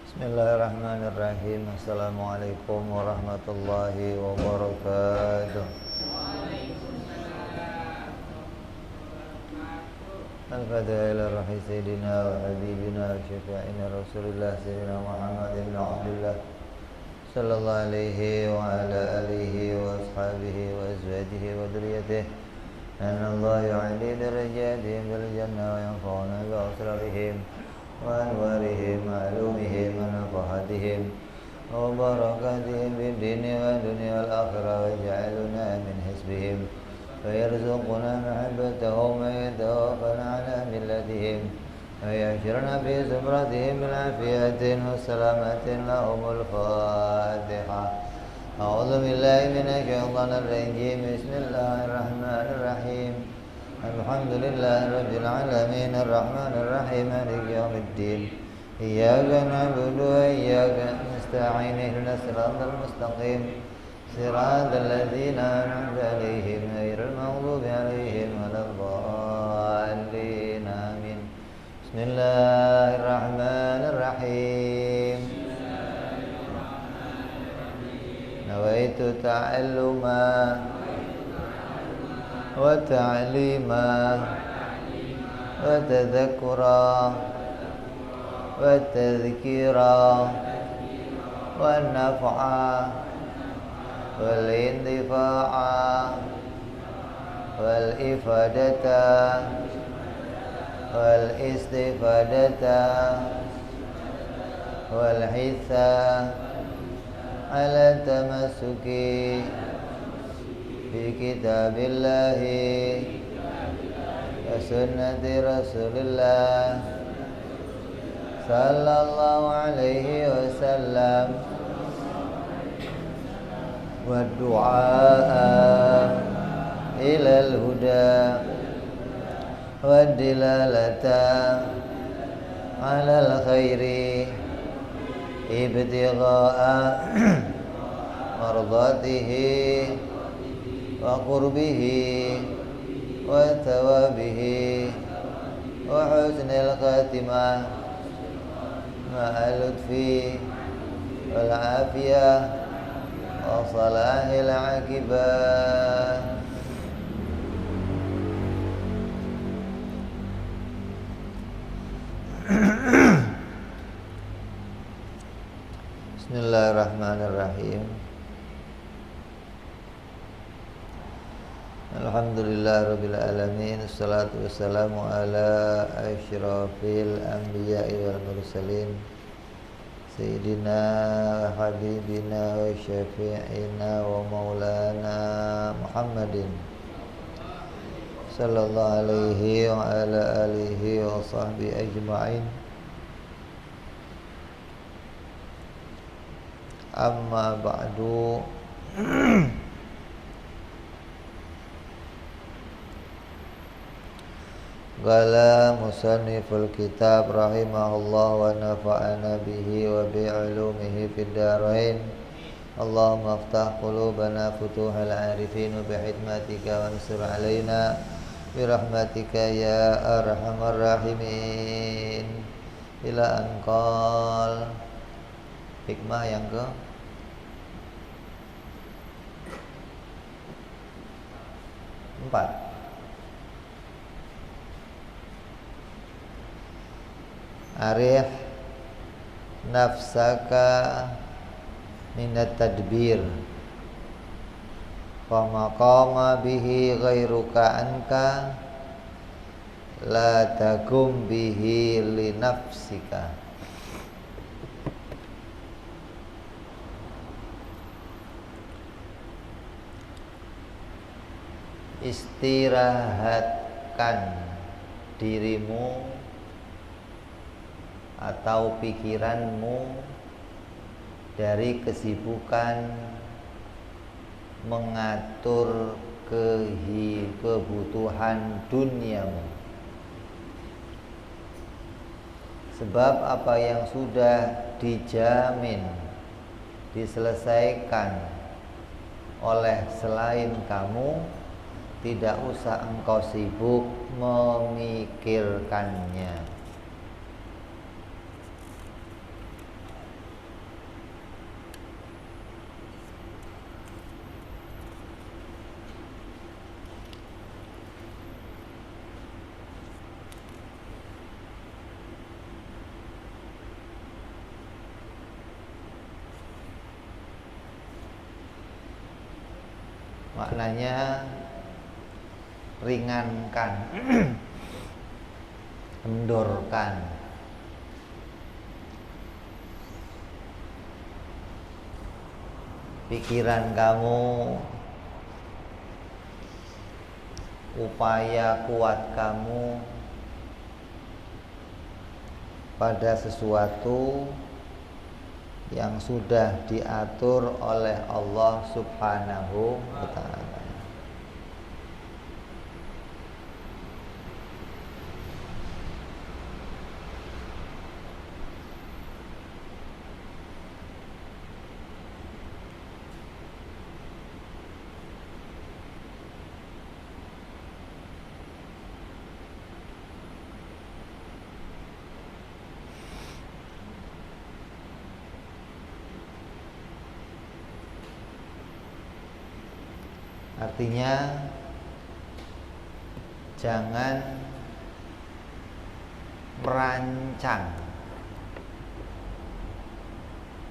Bismillahirrahmanirrahim. Assalamualaikum warahmatullahi wabarakatuh. Al-Fatiha ila ruhi sayyidina wa habibina wa syafi'ina Rasulullah sayyidina Muhammad ibn Abdullah sallallahu alaihi wa ala alihi wa ashabihi wa azwajihi wa dhurriyyatihi. Anna Allah yu'ali darajatihim bil jannah wa yanfa'una bi asrarihim وأنوارهم وعلومهم ونفحاتهم وبركاتهم في الدين والدنيا والآخرة واجعلنا من حزبهم ويرزقنا محبتهم ويتوفنا على ملتهم ويحشرنا في زمرتهم بالعافية والسلامة لهم الفاتحة. أعوذ بالله من الشيطان الرجيم. بسم الله الرحمن الرحيم. الحمد لله رب العالمين الرحمن الرحيم مالك يوم الدين إياك نعبد وإياك نستعين اهدنا الصراط المستقيم صراط الذين أنعمت عليهم غير المغضوب عليهم ولا الضالين آمين. بسم الله الرحمن الرحيم. نويت تعلما وتعليما وتذكرا وتذكيرا والنفعا والانتفاعا والإفادة والاستفادة والحثا على التمسك بكتاب الله وسنة رسول الله صلى الله عليه وسلم والدعاء إلى الهدى والدلالة على الخير ابتغاء مرضاته وقربه وثوابه وحسن الخاتمة مع اللطف والعافية وصلاح العاقبة. Bismillahirrahmanirrahim. Alhamdulillahirabbil alamin. Wassalatu wassalamu ala asyrafil anbiya'i wal mursalin sayyidina wa habibina wa syafi'ina wa maulana Muhammadin sallallahu alaihi wa ala alihi wa sahbihi ajma'in. Amma ba'du. Qala musanniful kitab rahimahullah wa nafa'ana bihi wa bi'ulumihi fid dharain. Allahumma aftah qulubana futuhal arifin wa bihikmatika wa ansur alaina birahmatika ya arhamar rahimin. Ila anqal. Hikmah yang ke 4. Arih nafsaka minat tadbir fa maqama bihi ghairuka anka la tagum bihi li nafsika. Istirahatkan dirimu atau pikiranmu dari kesibukan mengatur kebutuhan duniamu. Sebab apa yang sudah dijamin diselesaikan oleh selain kamu, tidak usah engkau sibuk memikirkannya. maknanya ringankan, kendorkan. Pikiran kamu, upaya kuat kamu pada sesuatu yang sudah diatur oleh Allah Subhanahu wa ta'ala. Artinya jangan merancang.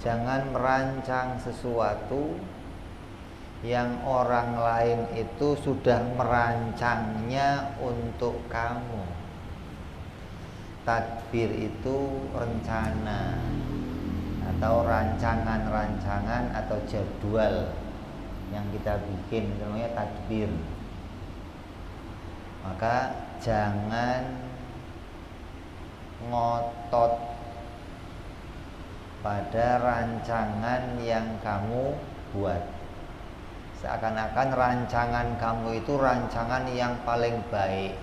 Jangan merancang sesuatu yang orang lain itu sudah merancangnya untuk kamu. Tadbir itu rencana atau rancangan-rancangan atau jadwal yang kita bikin, namanya tadbir. Maka jangan ngotot pada rancangan yang kamu buat, seakan-akan rancangan kamu itu rancangan yang paling baik.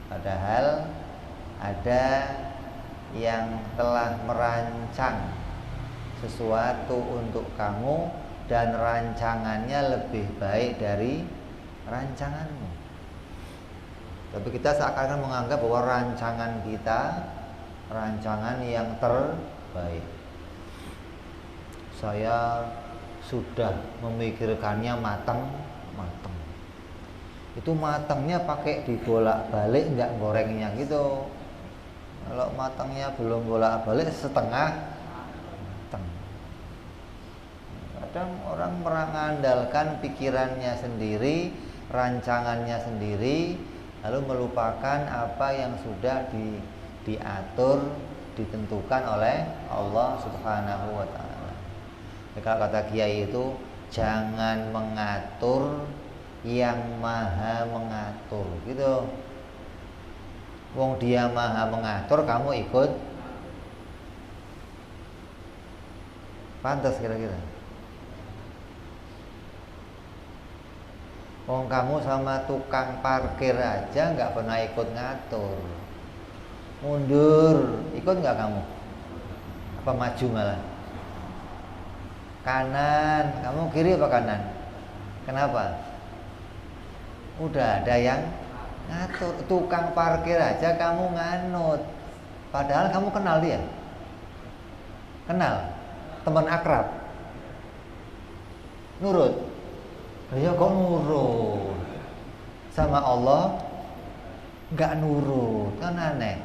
Padahal ada yang telah merancang sesuatu untuk kamu dan rancangannya lebih baik dari rancanganmu. Tapi kita seakan-akan menganggap bahwa rancangan kita rancangan yang terbaik. Saya sudah memikirkannya matang. Itu matangnya pakai dibolak-balik, enggak gorengnya gitu. Kalau matangnya belum bolak-balik setengah matang. Kadang orang mengandalkan pikirannya sendiri, rancangannya sendiri, lalu melupakan apa yang sudah diatur, ditentukan oleh Allah Subhanahu wa ta'ala. Kalau kata kiai itu, jangan mengatur yang maha mengatur, gitu. Wong dia maha mengatur, kamu ikut pantas kira-kira. Wong kamu sama tukang parkir aja nggak pernah ikut ngatur. Mundur, ikut nggak kamu? Apa maju malah? Kanan, kamu kiri apa kanan? Kenapa? Udah ada yang ngatur. Tukang parkir aja kamu nganut. Padahal kamu kenal dia. Kenal? Teman akrab. Nurut. Ya kok nurut? Sama Allah nggak nurut, kan aneh.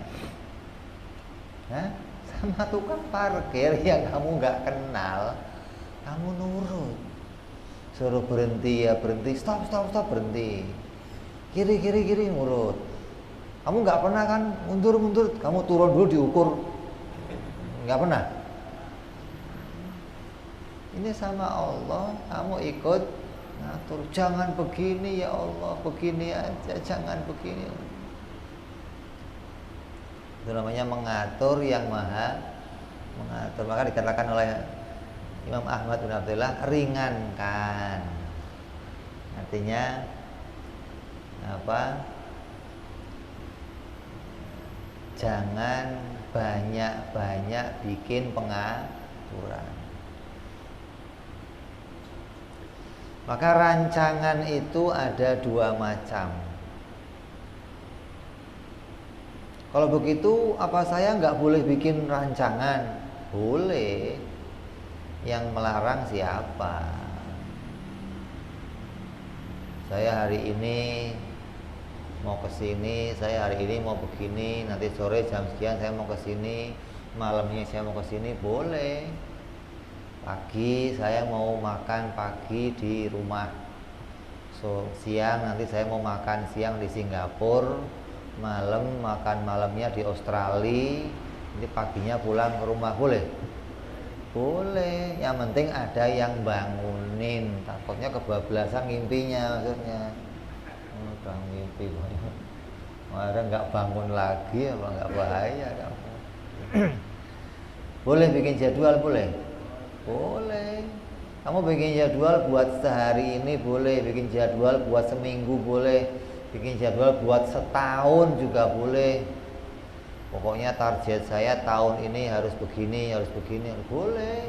Hah? Sama tukang parkir yang kamu nggak kenal, kamu nurut. Suruh berhenti ya berhenti, stop berhenti. Kiri nurut. Kamu nggak pernah kan mundur, kamu turun dulu diukur. Nggak pernah. Ini sama Allah, kamu ikut ngatur. Jangan begini ya Allah, begini aja, jangan begini. Itu namanya mengatur yang maha mengatur. Maka dikatakan oleh Imam Ahmad bin Abdullah, ringankan. Artinya apa? Jangan banyak-banyak bikin pengaturan. Maka rancangan itu ada dua macam. Kalau begitu, apa saya nggak boleh bikin rancangan? Boleh. Yang melarang siapa? Saya hari ini mau ke sini, saya hari ini mau begini, nanti sore jam sekian saya mau ke sini, malamnya saya mau ke sini, boleh. Pagi saya mau makan pagi di rumah, siang nanti saya mau makan siang di Singapura, malam makan malamnya di Australia, nanti paginya pulang ke rumah. Boleh? Boleh, yang penting ada yang bangunin. Takutnya kebablasan ngimpinya maksudnya. Udah ngimpi, ada nggak bangun lagi, apa nggak bahaya kamu? Boleh bikin jadwal, boleh? Boleh. Kamu bikin jadwal buat sehari ini boleh, bikin jadwal buat seminggu boleh, bikin jadwal buat setahun juga boleh. Pokoknya target saya tahun ini harus begini, boleh.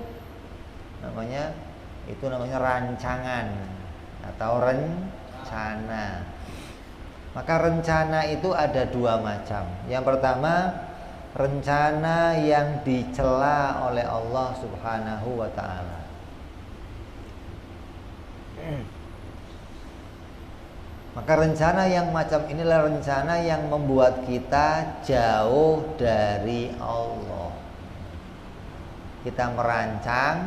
Itu namanya rancangan atau rencana. Maka rencana itu ada dua macam. Yang pertama, rencana yang dicela oleh Allah Subhanahu wa ta'ala. Maka rencana yang macam inilah rencana yang membuat kita jauh dari Allah. Kita merancang,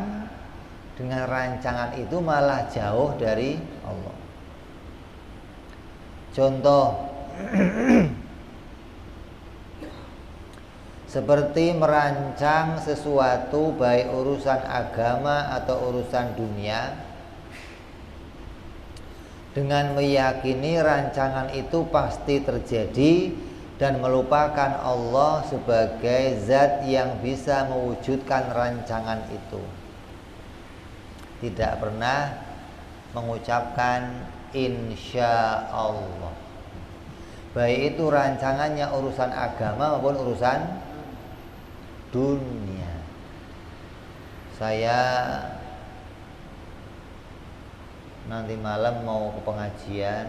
dengan rancangan itu malah jauh dari Allah. Contoh seperti merancang sesuatu baik urusan agama atau urusan dunia dengan meyakini rancangan itu pasti terjadi dan melupakan Allah sebagai zat yang bisa mewujudkan rancangan itu. Tidak pernah mengucapkan insya Allah, baik itu rancangannya urusan agama maupun urusan dunia. Saya nanti malam mau ke pengajian,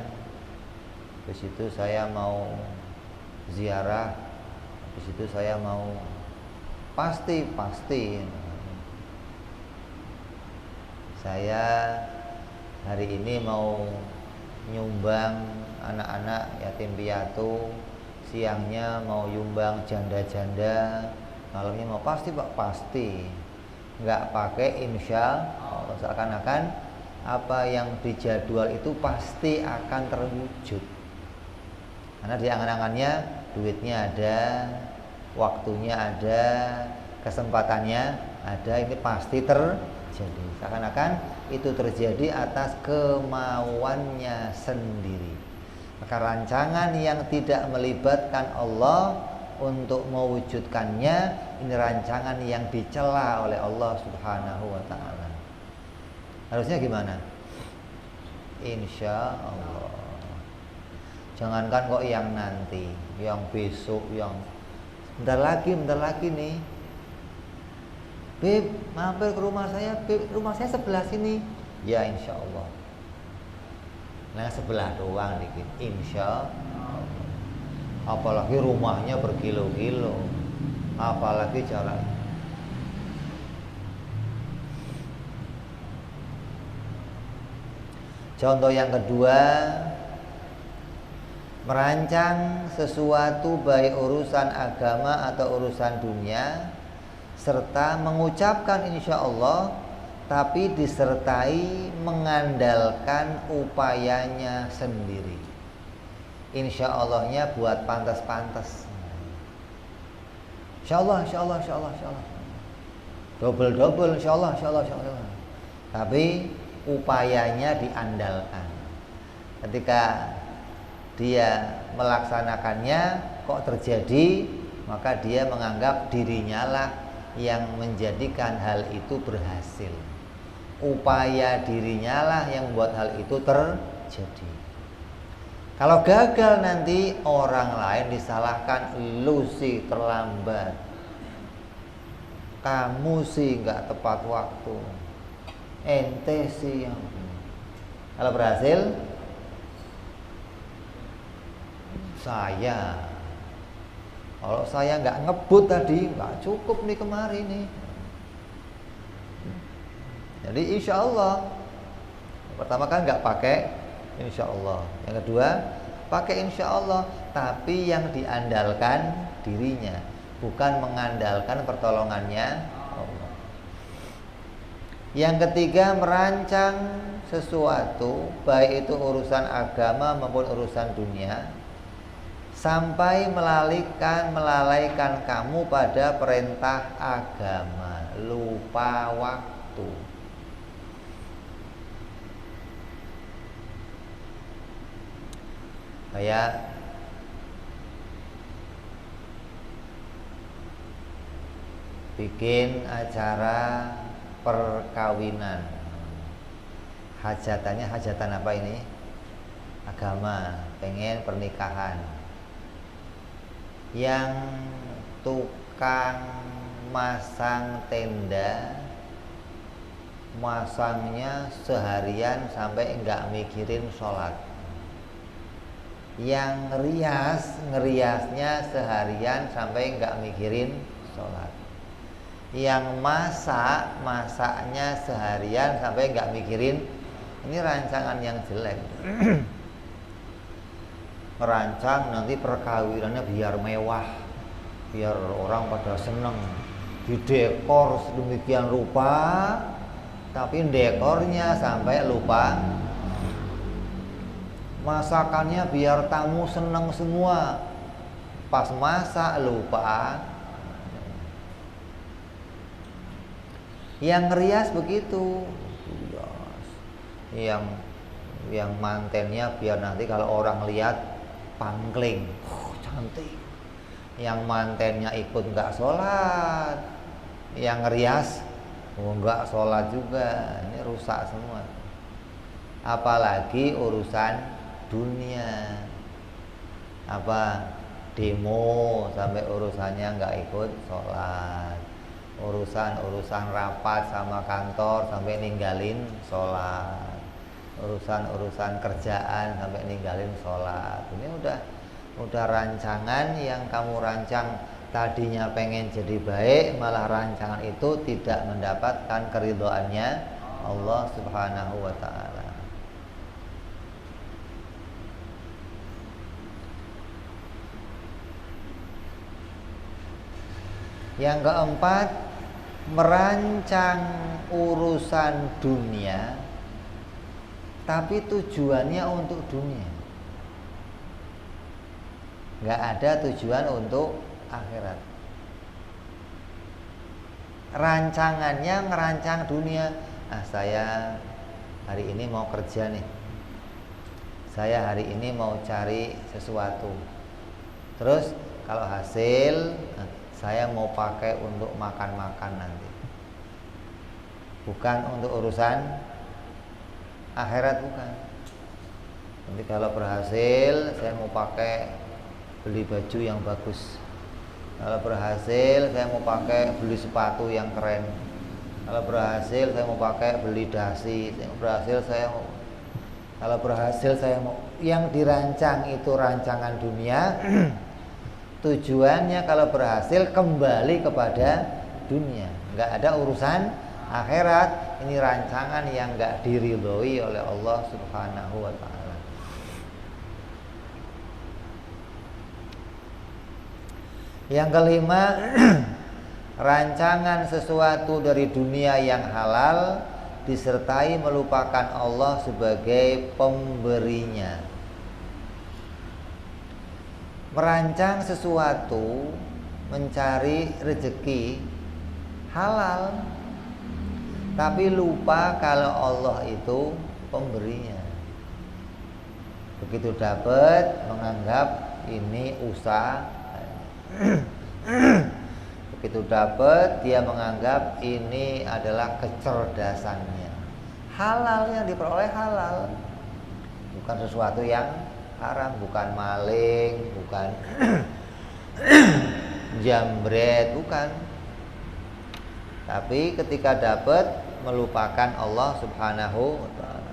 habis itu saya mau ziarah, habis itu saya mau pasti saya hari ini mau nyumbang anak-anak yatim piatu, siangnya mau nyumbang janda-janda, malamnya mau pasti Pak, pasti. Nggak pakai insya Allah, seakan-akan apa yang dijadwal itu pasti akan terwujud. Karena di angan-angannya duitnya ada, waktunya ada, kesempatannya ada, ini pasti terjadi. Seakan-akan itu terjadi atas kemauannya sendiri. Maka rancangan yang tidak melibatkan Allah untuk mewujudkannya, ini rancangan yang dicela oleh Allah Subhanahu wa ta'ala. Harusnya gimana? Insya Allah. Jangankan kok yang nanti, yang besok, yang bentar lagi nih. Beb, mampir ke rumah saya, Beb, rumah saya sebelah sini. Ya insya Allah. Nah sebelah doang dikit, insya Allah. Apalagi rumahnya berkilo-kilo, apalagi jalan. Contoh yang kedua, merancang sesuatu baik urusan agama atau urusan dunia serta mengucapkan insya Allah, tapi disertai mengandalkan upayanya sendiri. Insya Allahnya buat pantas-pantas. Insya Allah. Double insya Allah. Tapi upayanya diandalkan. Ketika dia melaksanakannya kok terjadi, maka dia menganggap dirinya lah yang menjadikan hal itu berhasil. Upaya dirinya lah yang membuat hal itu terjadi. Kalau gagal nanti orang lain disalahkan, lu sih terlambat, kamu sih nggak tepat waktu, ente sih yang. Kalau berhasil, saya. Kalau saya nggak ngebut tadi, nggak cukup nih kemarin nih. Jadi insya Allah, pertama kan nggak pakai insya Allah. Yang kedua pakai insya Allah, tapi yang diandalkan dirinya, bukan mengandalkan pertolongannya Allah. Yang ketiga, merancang sesuatu, baik itu urusan agama maupun urusan dunia, sampai melalaikan kamu pada perintah agama, lupa waktu. Kayak bikin acara perkawinan, hajatan apa ini? Agama, pengen pernikahan. Yang tukang masang tenda, masangnya seharian sampai enggak mikirin sholat. Yang ngeriasnya seharian sampai enggak mikirin sholat. Yang masaknya seharian sampai nggak mikirin. Ini rancangan yang jelek. Merancang nanti perkawinannya biar mewah, biar orang pada seneng, didekor sedemikian rupa, tapi dekornya sampai lupa. Masakannya biar tamu seneng semua, pas masak lupa. Yang rias begitu, yang mantennya biar nanti kalau orang lihat pangkling, cantik. Yang mantennya ikut nggak sholat, yang rias nggak sholat juga, ini rusak semua. Apalagi urusan dunia, demo sampai urusannya nggak ikut sholat. Urusan rapat sama kantor sampai ninggalin sholat, urusan kerjaan sampai ninggalin sholat. Ini udah rancangan yang kamu rancang tadinya pengen jadi baik, malah rancangan itu tidak mendapatkan keridhoannya Allah Subhanahu wa ta'ala. Yang keempat, merancang urusan dunia tapi tujuannya untuk dunia, nggak ada tujuan untuk akhirat. Rancangannya ngerancang dunia. Saya hari ini mau kerja nih, saya hari ini mau cari sesuatu, terus kalau hasil saya mau pakai untuk makan-makan nanti, bukan untuk urusan akhirat, bukan. Nanti kalau berhasil saya mau pakai beli baju yang bagus, kalau berhasil saya mau pakai beli sepatu yang keren, kalau berhasil saya mau pakai beli dasi, kalau berhasil saya mau. Yang dirancang itu rancangan dunia. Tujuannya kalau berhasil kembali kepada dunia, nggak ada urusan akhirat. Ini rancangan yang nggak diridhoi oleh Allah Subhanahu wa ta'ala. Yang kelima, rancangan sesuatu dari dunia yang halal disertai melupakan Allah sebagai pemberinya. Merancang sesuatu, mencari rezeki halal, tapi lupa kalau Allah itu pemberinya. Begitu dapat menganggap ini usaha. Begitu dapat dia menganggap ini adalah kecerdasannya. Halal yang diperoleh halal, bukan sesuatu yang haram, bukan maling, bukan jambret, bukan. Tapi ketika dapat melupakan Allah Subhanahu wa ta'ala.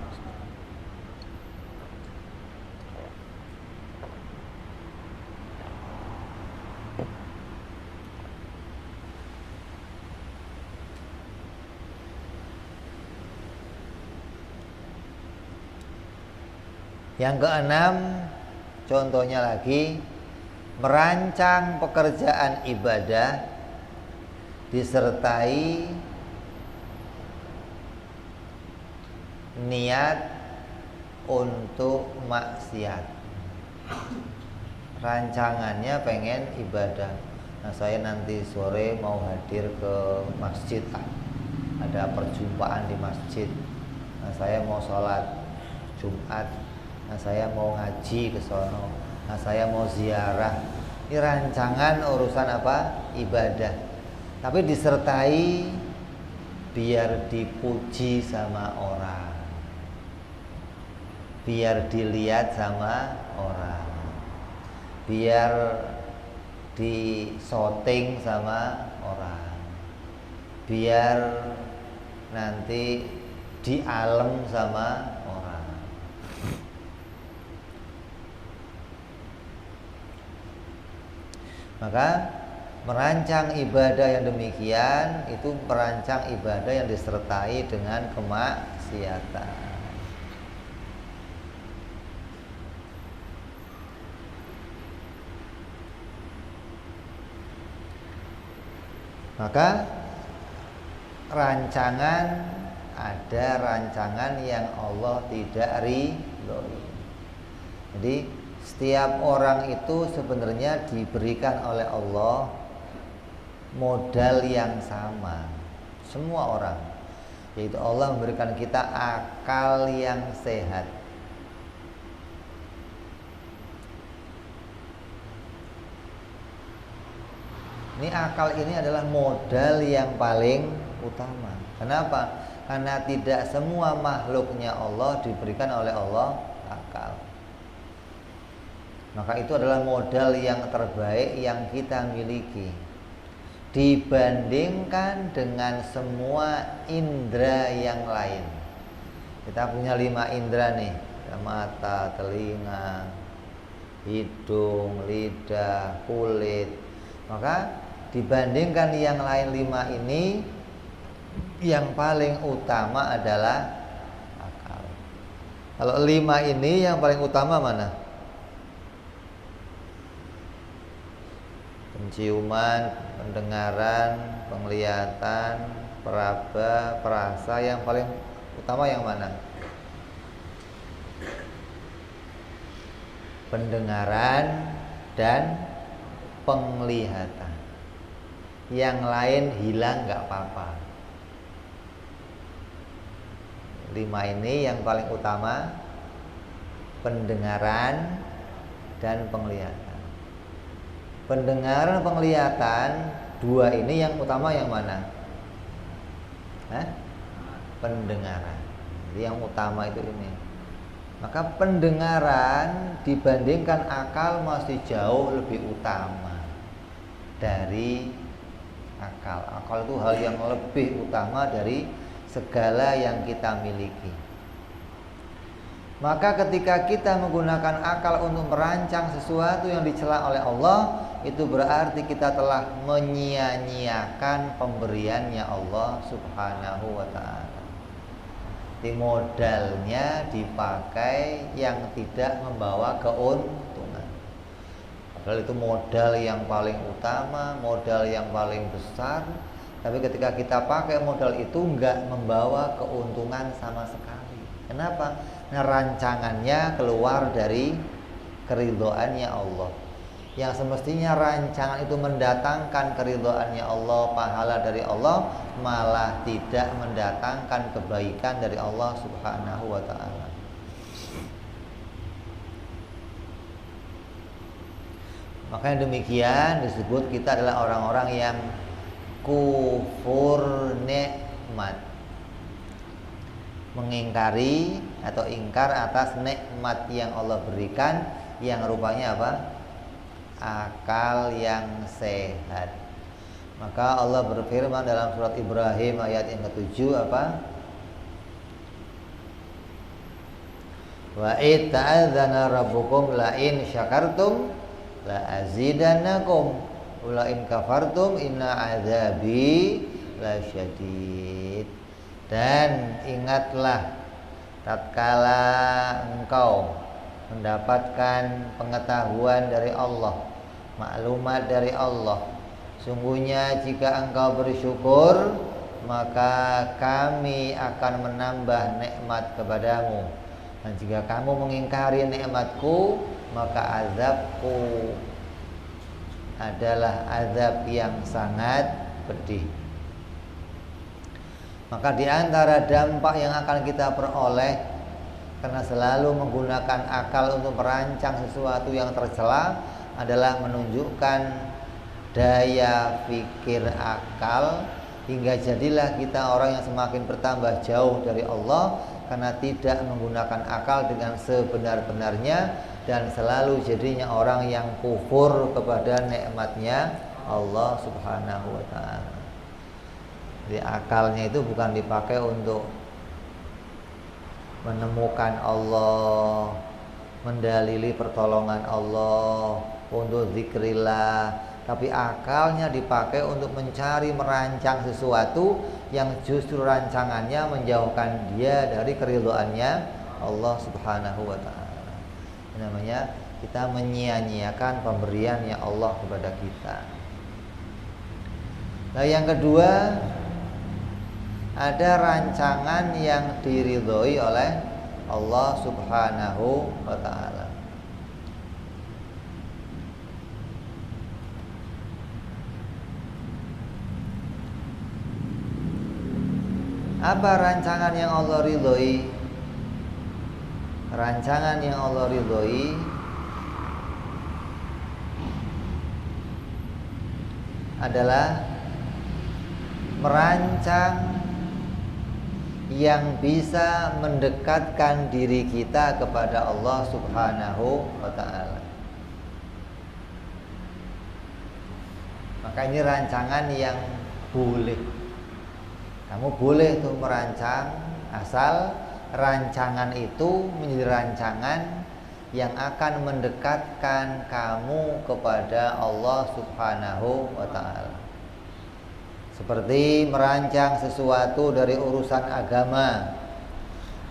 Yang keenam, contohnya lagi, merancang pekerjaan ibadah disertai niat untuk maksiat. Rancangannya pengen ibadah. Nah, saya nanti sore mau hadir ke masjid, ada perjumpaan di masjid. Nah, saya mau sholat Jumat. Nah, saya mau ngaji ke sono. Nah, saya mau ziarah. Ini rancangan urusan apa? Ibadah. Tapi disertai biar dipuji sama orang, biar dilihat sama orang, biar disoting sama orang, biar nanti dialem sama orang. Maka merancang ibadah yang demikian itu merancang ibadah yang disertai dengan kemaksiatan. Maka ada rancangan yang Allah tidak ridhoi. Jadi setiap orang itu sebenarnya diberikan oleh Allah modal yang sama, semua orang, yaitu Allah memberikan kita akal yang sehat. Ini akal ini adalah modal yang paling utama. Kenapa? Karena tidak semua makhluknya Allah diberikan oleh Allah akal. Maka itu adalah modal yang terbaik yang kita miliki dibandingkan dengan semua indera yang lain. Kita punya 5 indera nih, mata, telinga, hidung, lidah, kulit. Maka dibandingkan yang lain 5 ini, yang paling utama adalah akal. Kalau 5 ini yang paling utama mana? Penciuman, pendengaran, penglihatan, peraba, perasa. Yang paling utama yang mana? Pendengaran dan penglihatan. Yang lain hilang gak apa-apa. 5 ini yang paling utama, pendengaran dan penglihatan. Pendengaran, penglihatan, 2 ini yang utama yang mana? Pendengaran. Jadi yang utama itu ini. Maka pendengaran dibandingkan akal masih jauh lebih utama dari akal. Akal itu hal yang lebih utama dari segala yang kita miliki. Maka ketika kita menggunakan akal untuk merancang sesuatu yang dicela oleh Allah, itu berarti kita telah menyia-nyiakan pemberiannya Allah Subhanahu wa ta'ala. Di modalnya dipakai yang tidak membawa keuntungan. Padahal itu modal yang paling utama, modal yang paling besar. Tapi ketika kita pakai modal itu enggak membawa keuntungan sama sekali. Kenapa? Nah, rancangannya keluar dari keridhoannya Allah. Yang semestinya rancangan itu mendatangkan keridhoannya Allah, pahala dari Allah, malah tidak mendatangkan kebaikan dari Allah Subhanahu wa ta'ala. Makanya demikian disebut kita adalah orang-orang yang kufur nikmat, mengingkari atau ingkar atas nikmat yang Allah berikan, yang rupanya apa? Akal yang sehat. Maka Allah berfirman dalam surat Ibrahim ayat yang ke-7 apa? Wa ita'adzana rabbukum la in syakartum la azidannakum wa la in kafartum inna azabi lasyadid. Dan ingatlah tatkala engkau mendapatkan pengetahuan dari Allah, maklumat dari Allah, sungguhnya jika engkau bersyukur, maka kami akan menambah nikmat kepadamu, dan jika kamu mengingkari nikmatku, maka azabku adalah azab yang sangat pedih. Maka di antara dampak yang akan kita peroleh karena selalu menggunakan akal untuk merancang sesuatu yang tercela adalah menunjukkan daya pikir akal, hingga jadilah kita orang yang semakin bertambah jauh dari Allah karena tidak menggunakan akal dengan sebenar-benarnya, dan selalu jadinya orang yang kufur kepada nikmatnya Allah Subhanahu wa ta'ala. Jadi akalnya itu bukan dipakai untuk menemukan Allah, mendalili pertolongan Allah, untuk zikrillah, tapi akalnya dipakai untuk mencari merancang sesuatu yang justru rancangannya menjauhkan dia dari keridhaannya Allah Subhanahu wa ta'ala. Namanya kita menyia-nyiakan pemberiannya Allah kepada kita. Nah, yang kedua, ada rancangan yang diridhoi oleh Allah Subhanahu wa ta'ala. Apa rancangan yang Allah ridhoi? Rancangan yang Allah ridhoi adalah merancang yang bisa mendekatkan diri kita kepada Allah Subhanahu wa ta'ala. Maka ini rancangan yang boleh. Kamu boleh tuh merancang, asal rancangan itu menjadi rancangan yang akan mendekatkan kamu kepada Allah Subhanahu wa ta'ala. Seperti merancang sesuatu dari urusan agama,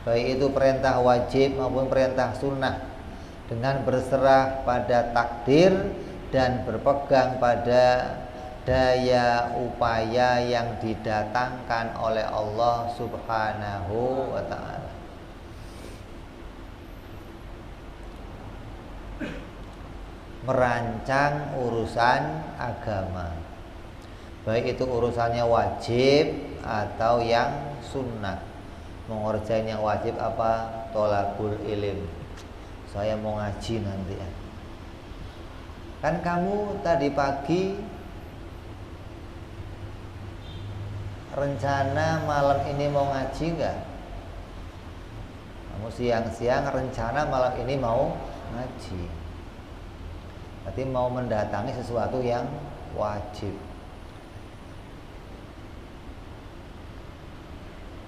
baik itu perintah wajib maupun perintah sunnah, dengan berserah pada takdir dan berpegang pada daya upaya yang didatangkan oleh Allah Subhanahu wa ta'ala. Merancang urusan agama, baik itu urusannya wajib atau yang sunnah. Mau ngerjain yang wajib apa? Tholabul ilm, saya mau ngaji nanti ya. Kan kamu tadi pagi rencana malam ini mau ngaji enggak? Kamu siang-siang rencana malam ini mau ngaji, berarti mau mendatangi sesuatu yang wajib.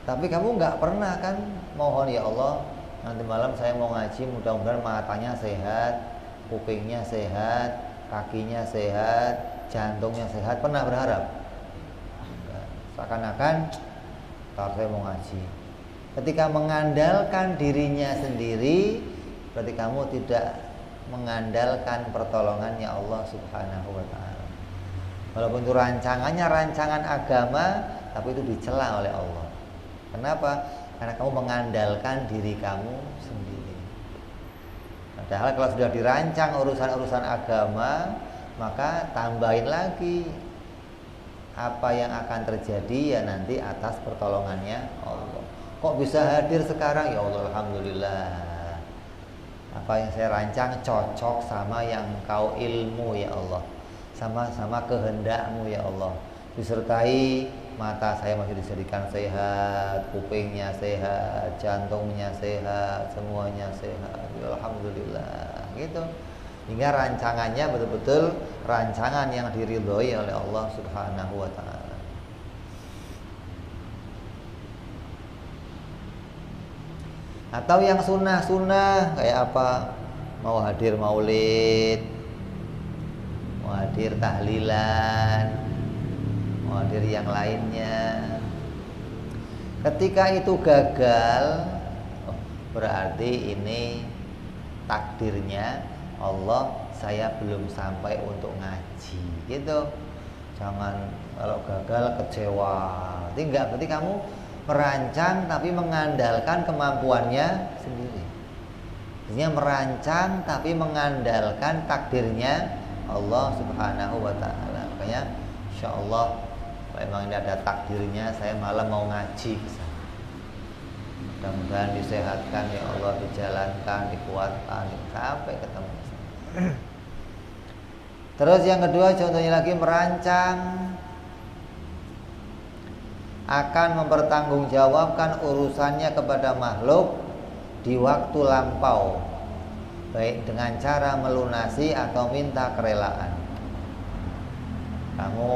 Tapi kamu nggak pernah kan mohon, ya Allah, nanti malam saya mau ngaji, mudah-mudahan matanya sehat, kupingnya sehat, kakinya sehat, jantungnya sehat. Pernah berharap? Seakan-akan kalau saya mau ngaji. Ketika mengandalkan dirinya sendiri, berarti kamu tidak mengandalkan pertolongannya Allah Subhanahu wa ta'ala. Walaupun itu rancangannya rancangan agama, tapi itu dicela oleh Allah. Kenapa? Karena kamu mengandalkan diri kamu sendiri. Padahal kalau sudah dirancang urusan-urusan agama, maka tambahin lagi apa yang akan terjadi ya nanti atas pertolongannya Allah. Kok bisa hadir sekarang? Ya Allah, alhamdulillah. Apa yang saya rancang cocok sama yang kau ilmu ya Allah, sama-sama kehendakmu ya Allah. Disertai mata saya masih dijadikan sehat, kupingnya sehat, jantungnya sehat, semuanya sehat. Alhamdulillah, gitu. Hingga rancangannya betul-betul rancangan yang diridhoi oleh Allah Subhanahu wa ta'ala. Atau yang sunnah-sunnah kayak apa? Mau hadir maulid, mau hadir tahlilan, mau hadir yang lainnya. Ketika itu gagal, berarti ini takdirnya Allah, saya belum sampai untuk ngaji, gitu. Jangan Kalau gagal kecewa. Berarti enggak, berarti kamu merancang tapi mengandalkan kemampuannya sendiri. Artinya merancang tapi mengandalkan takdirnya Allah Subhanahu wa taala. Makanya insyaallah kalau memang ini ada takdirnya, saya malam mau ngaji ke sana. Mudah-mudahan disehatkan ya Allah, dijalankan, dikuatkan sampai ketemu. Terus yang kedua contohnya lagi merancang akan mempertanggungjawabkan urusannya kepada makhluk di waktu lampau, baik dengan cara melunasi atau minta kerelaan. Kamu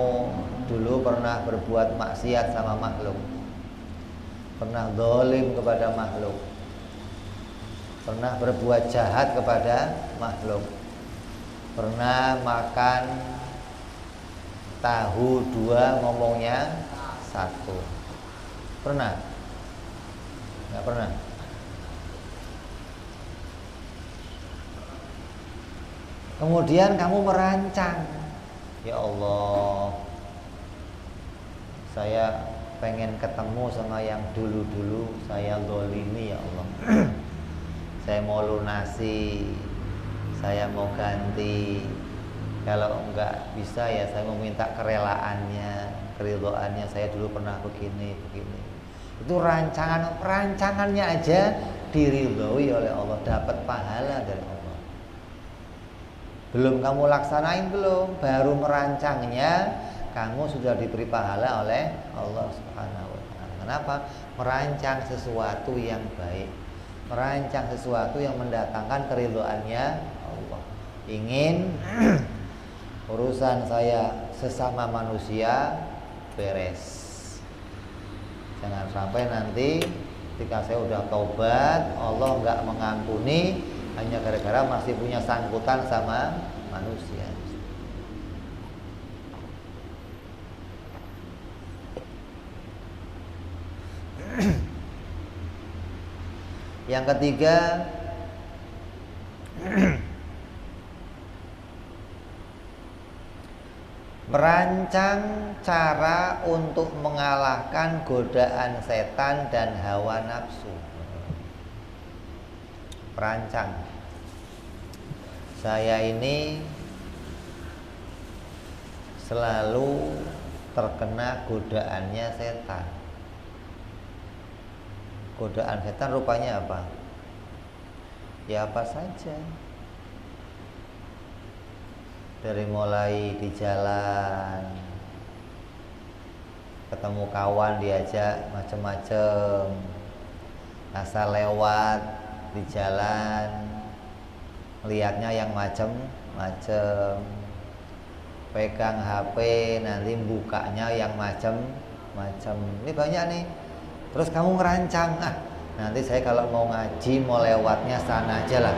dulu pernah berbuat maksiat sama makhluk, pernah zalim kepada makhluk, pernah berbuat jahat kepada makhluk, pernah makan tahu dua ngomongnya satu, pernah? Nggak pernah. Kemudian kamu merancang, ya Allah, saya pengen ketemu sama yang dulu-dulu saya zalimi ya Allah. Saya mau lunasi, saya mau ganti. Kalau enggak bisa ya saya mau minta kerelaannya, keridhoannya. Saya dulu pernah begini. Itu rancangannya aja diridhoi oleh Allah, dapat pahala dari Allah. Belum kamu laksanain, belum, baru merancangnya, kamu sudah diberi pahala oleh Allah Subhanahu wa taala. Kenapa? Merancang sesuatu yang baik, merancang sesuatu yang mendatangkan keridhoannya Allah. Ingin urusan saya sesama manusia beres. Jangan sampai nanti ketika saya udah taubat, Allah nggak mengampuni hanya gara-gara masih punya sangkutan sama manusia. Yang ketiga, merancang cara untuk mengalahkan godaan setan dan hawa nafsu. Merancang, saya ini selalu terkena godaannya setan. Godaan setan rupanya apa? Ya apa saja. Dari mulai di jalan, ketemu kawan diajak macem-macem, asal lewat di jalan, lihatnya yang macem-macem, pegang HP nanti bukanya yang macem-macem. Ini banyak nih. Terus kamu ngerancang, nanti saya kalau mau ngaji mau lewatnya sana aja lah.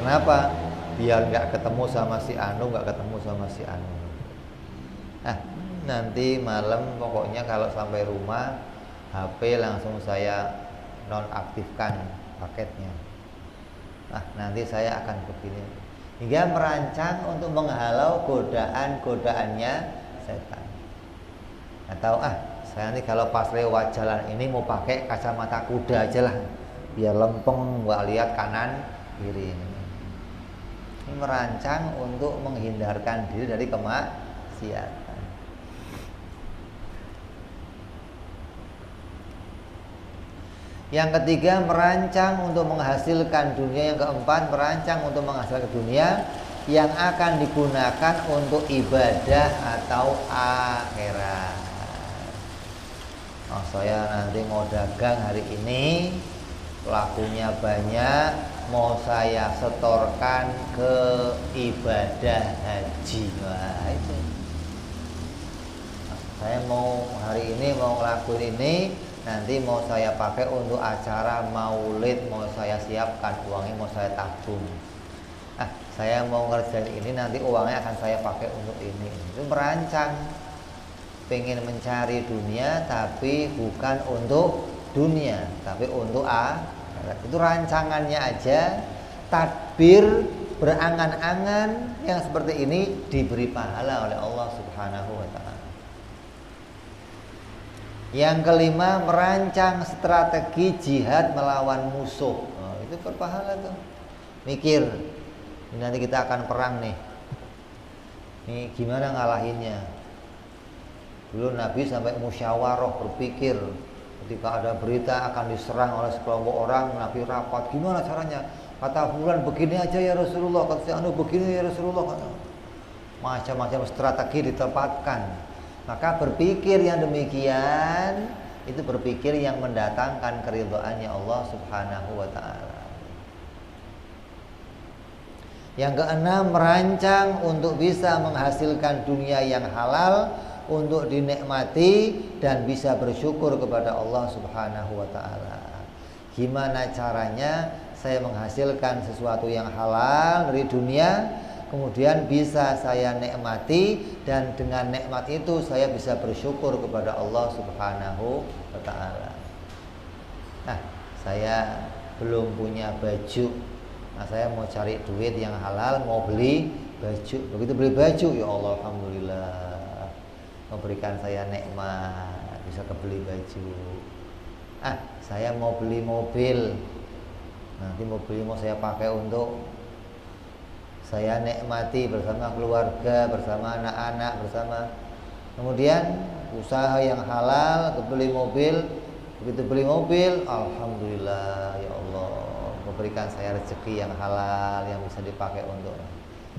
Kenapa? Biar nggak ketemu sama si Anu, nggak ketemu sama si Anu. Nanti malam pokoknya kalau sampai rumah HP langsung saya nonaktifkan paketnya. Nanti saya akan begini. Hingga merancang untuk menghalau godaan-godaannya setan. Atau saya nanti kalau pas lewat jalan ini mau pakai kacamata kuda aja lah, biar lempeng nggak lihat kanan kiri. Ini merancang untuk menghindarkan diri dari kemaksiatan. Yang ketiga, merancang untuk menghasilkan dunia. Yang keempat, merancang untuk menghasilkan dunia yang akan digunakan untuk ibadah atau akhirat. Saya nanti mau dagang hari ini, lakunya banyak, mau saya setorkan ke ibadah haji. Itu. Saya mau hari ini mau ngelakuin ini, nanti mau saya pakai untuk acara maulid, mau saya siapkan uangnya, mau saya tabung. Saya mau ngerjain ini, nanti uangnya akan saya pakai untuk ini. Itu merancang, pengen mencari dunia tapi bukan untuk dunia, tapi untuk akhirat. Itu rancangannya aja, tadbir berangan-angan yang seperti ini diberi pahala oleh Allah Subhanahu wa ta'ala. Yang kelima, merancang strategi jihad melawan musuh. Oh, itu berpahala tuh. Mikir, ini nanti kita akan perang nih. Nih gimana ngalahinnya? Dulu Nabi sampai musyawarah berpikir ketika ada berita akan diserang oleh sekelompok orang, Nabi rapat, gimana caranya? Kata fulan begini aja ya Rasulullah, kata anu begini ya Rasulullah. Macam-macam strategi ditempatkan. Maka berpikir yang demikian itu berpikir yang mendatangkan keridhaannya Allah Subhanahu wa ta'ala. Yang keenam, merancang untuk bisa menghasilkan dunia yang halal untuk dinikmati dan bisa bersyukur kepada Allah Subhanahu wa ta'ala. Gimana caranya saya menghasilkan sesuatu yang halal dari dunia, kemudian bisa saya nikmati, dan dengan nikmat itu saya bisa bersyukur kepada Allah Subhanahu wa ta'ala. Nah, saya belum punya baju. Nah, saya mau cari duit yang halal, mau beli baju. Begitu beli baju, ya Allah, alhamdulillah, memberikan saya nikmat, bisa kebeli baju. Saya mau beli mobil. Nanti mobil mau saya pakai untuk saya nikmati bersama keluarga, bersama anak-anak, bersama. Kemudian usaha yang halal, beli mobil. Begitu beli mobil, alhamdulillah, ya Allah, memberikan saya rezeki yang halal yang bisa dipakai untuk.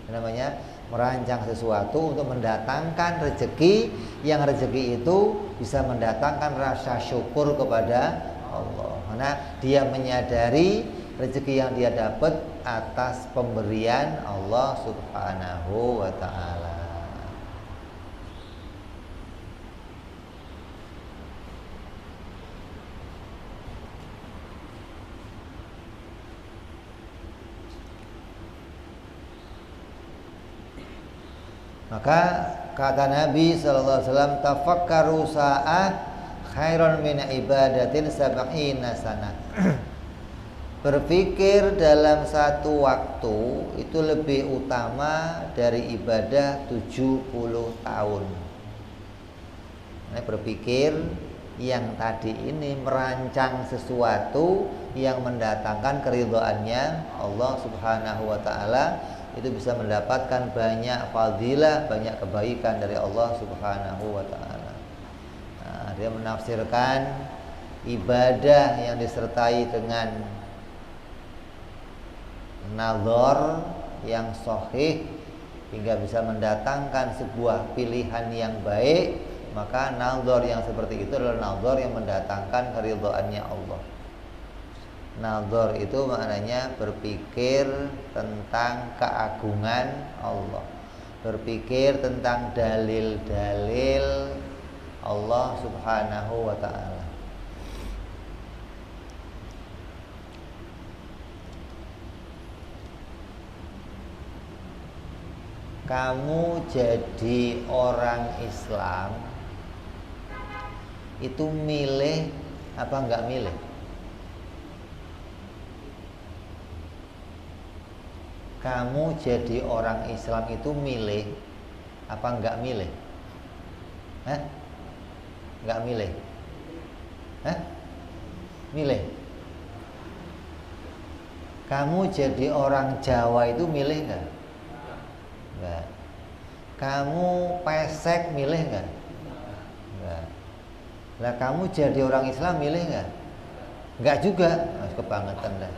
Ini namanya merancang sesuatu untuk mendatangkan rezeki, yang rezeki itu bisa mendatangkan rasa syukur kepada Allah. Karena dia menyadari rezeki yang dia dapat atas pemberian Allah Subhanahu wa ta'ala. Maka kata Nabi sallallahu alaihi wasallam, tafakkaru sa'ah khairon min ibadatin sab'ina sanah. Berpikir dalam satu waktu itu lebih utama dari ibadah 70 tahun. Nah, berpikir yang tadi ini merancang sesuatu yang mendatangkan keridhaannya Allah Subhanahu wa ta'ala, itu bisa mendapatkan banyak fadilah, banyak kebaikan dari Allah Subhanahu wa ta'ala. Nah, dia menafsirkan ibadah yang disertai dengan nazar yang sahih hingga bisa mendatangkan sebuah pilihan yang baik, maka nazar yang seperti itu adalah nazar yang mendatangkan keridhaannya Allah. Nazar itu maknanya berpikir tentang keagungan Allah, berpikir tentang dalil-dalil Allah Subhanahu wa ta'ala. Kamu jadi orang Islam itu milih apa enggak milih? Kamu jadi orang Islam itu milih apa enggak milih? Enggak milih? Milih? Kamu jadi orang Jawa itu milih enggak? Enggak. Kamu pesek milih enggak? Enggak. Lah kamu jadi orang Islam milih enggak? Enggak juga. Kebangetan dah.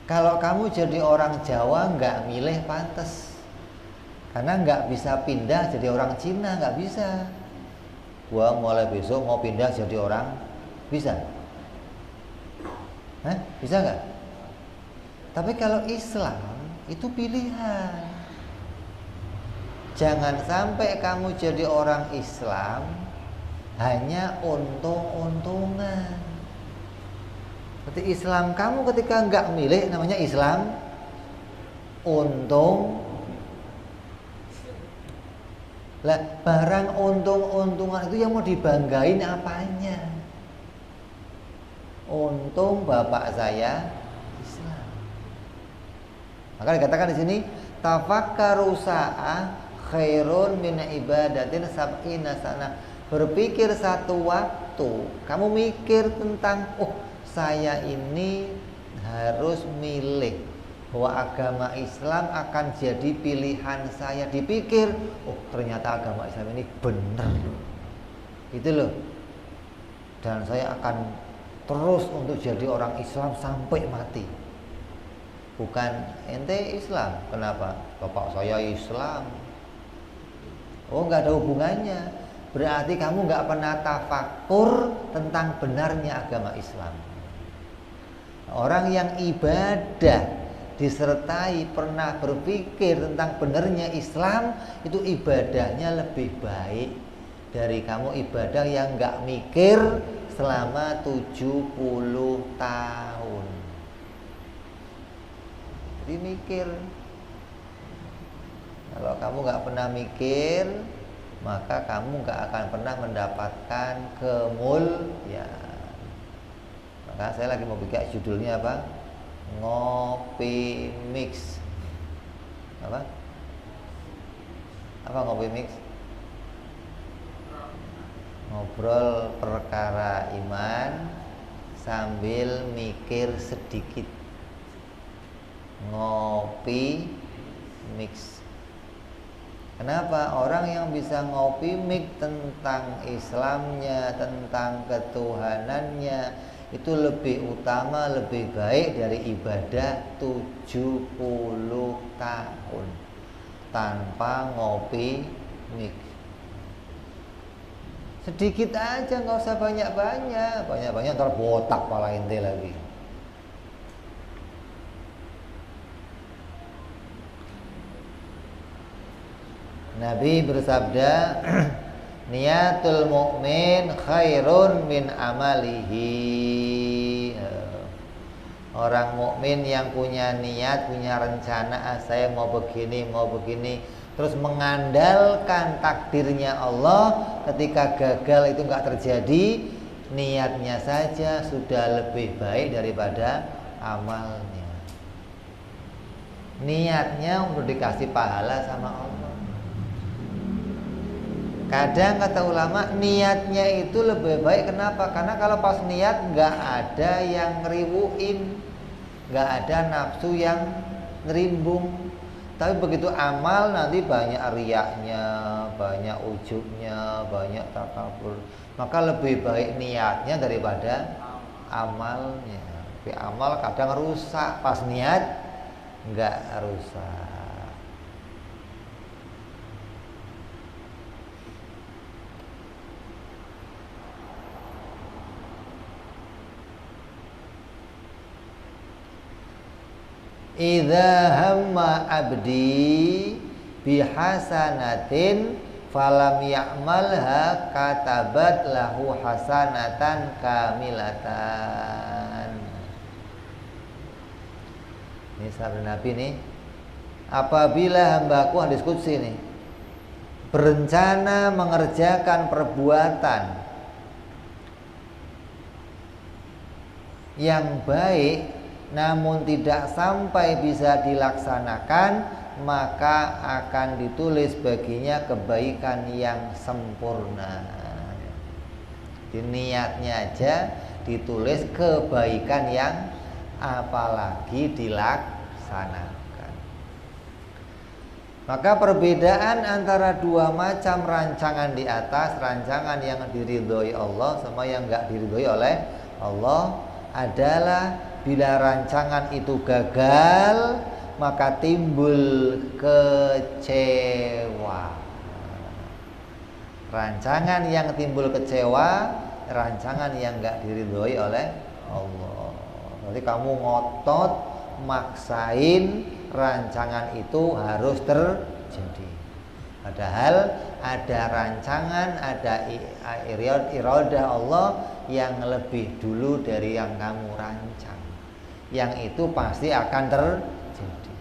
Kalau kamu jadi orang Jawa enggak milih pantas. Karena enggak bisa pindah jadi orang Cina, enggak bisa. Gua mulai besok mau pindah jadi orang, bisa? Bisa nggak? Tapi kalau Islam itu pilihan. Jangan sampai kamu jadi orang Islam hanya untung-untungan. Seperti Islam kamu ketika nggak milih namanya Islam untung. Lah barang untung-untungan itu yang mau dibanggain apanya? untung bapak saya Islam. Maka dikatakan di sini tafakkaru sa'ah khairun min ibadatin sab'ina sana. Berpikir satu waktu, kamu mikir tentang saya ini harus milih bahwa agama Islam akan jadi pilihan saya. Dipikir, ternyata agama Islam ini benar. Gitu loh. Dan saya akan terus untuk jadi orang Islam sampai mati. Bukan ente Islam, kenapa? Bapak saya Islam. Nggak ada hubungannya. Berarti kamu nggak pernah tafakur tentang benarnya agama Islam. Orang yang ibadah disertai pernah berpikir tentang benarnya Islam, itu ibadahnya lebih baik dari kamu ibadah yang nggak mikir selama 70 tahun. Jadi mikir. Kalau kamu nggak pernah mikir, maka kamu nggak akan pernah mendapatkan kemuliaan. Maka saya lagi mau bikin judulnya apa? Ngopi mix. Apa ngopi mix? Ngobrol perkara iman sambil mikir sedikit. Ngopi mix. Kenapa? Orang yang bisa ngopi mix tentang Islamnya, tentang ketuhanannya, itu lebih utama, lebih baik dari ibadah 70 tahun tanpa ngopi mix. Sedikit aja, nggak usah banyak-banyak. Banyak-banyak ntar botak pala ente lagi. Nabi bersabda, niatul mu'min khairun min amalihi. Orang mukmin yang punya niat, punya rencana, saya mau begini, terus mengandalkan takdirnya Allah, ketika gagal itu nggak terjadi, niatnya saja sudah lebih baik daripada amalnya. Niatnya untuk dikasih pahala sama Allah. Kadang kata ulama, niatnya itu lebih baik. Kenapa? Karena kalau pas niat nggak ada yang ngeriwuin, nggak ada nafsu yang ngerimbung. Tapi begitu amal nanti banyak riaknya, banyak ujubnya, banyak takabur. Maka lebih baik niatnya daripada amalnya. Tapi amal kadang rusak, pas niat nggak rusak. Idza hamma abdi bihasanatin falam ya'malha katabat lahu hasanatan kamilatan. Ini sabda Nabi nih. Apabila hambaku, hadis qudsi nih, berencana mengerjakan perbuatan yang baik namun tidak sampai bisa dilaksanakan, maka akan ditulis baginya kebaikan yang sempurna. Di niatnya aja ditulis kebaikan yang apalagi dilaksanakan. Maka perbedaan antara dua macam rancangan di atas, rancangan yang diridhoi Allah sama yang enggak diridhoi oleh Allah, adalah bila rancangan itu gagal, maka timbul kecewa. Rancangan yang timbul kecewa, rancangan yang enggak diridhoi oleh Allah. Berarti kamu ngotot maksain rancangan itu harus terjadi. Padahal ada rancangan, ada iradah Allah yang lebih dulu dari yang kamu rancang. Yang itu pasti akan terjadi.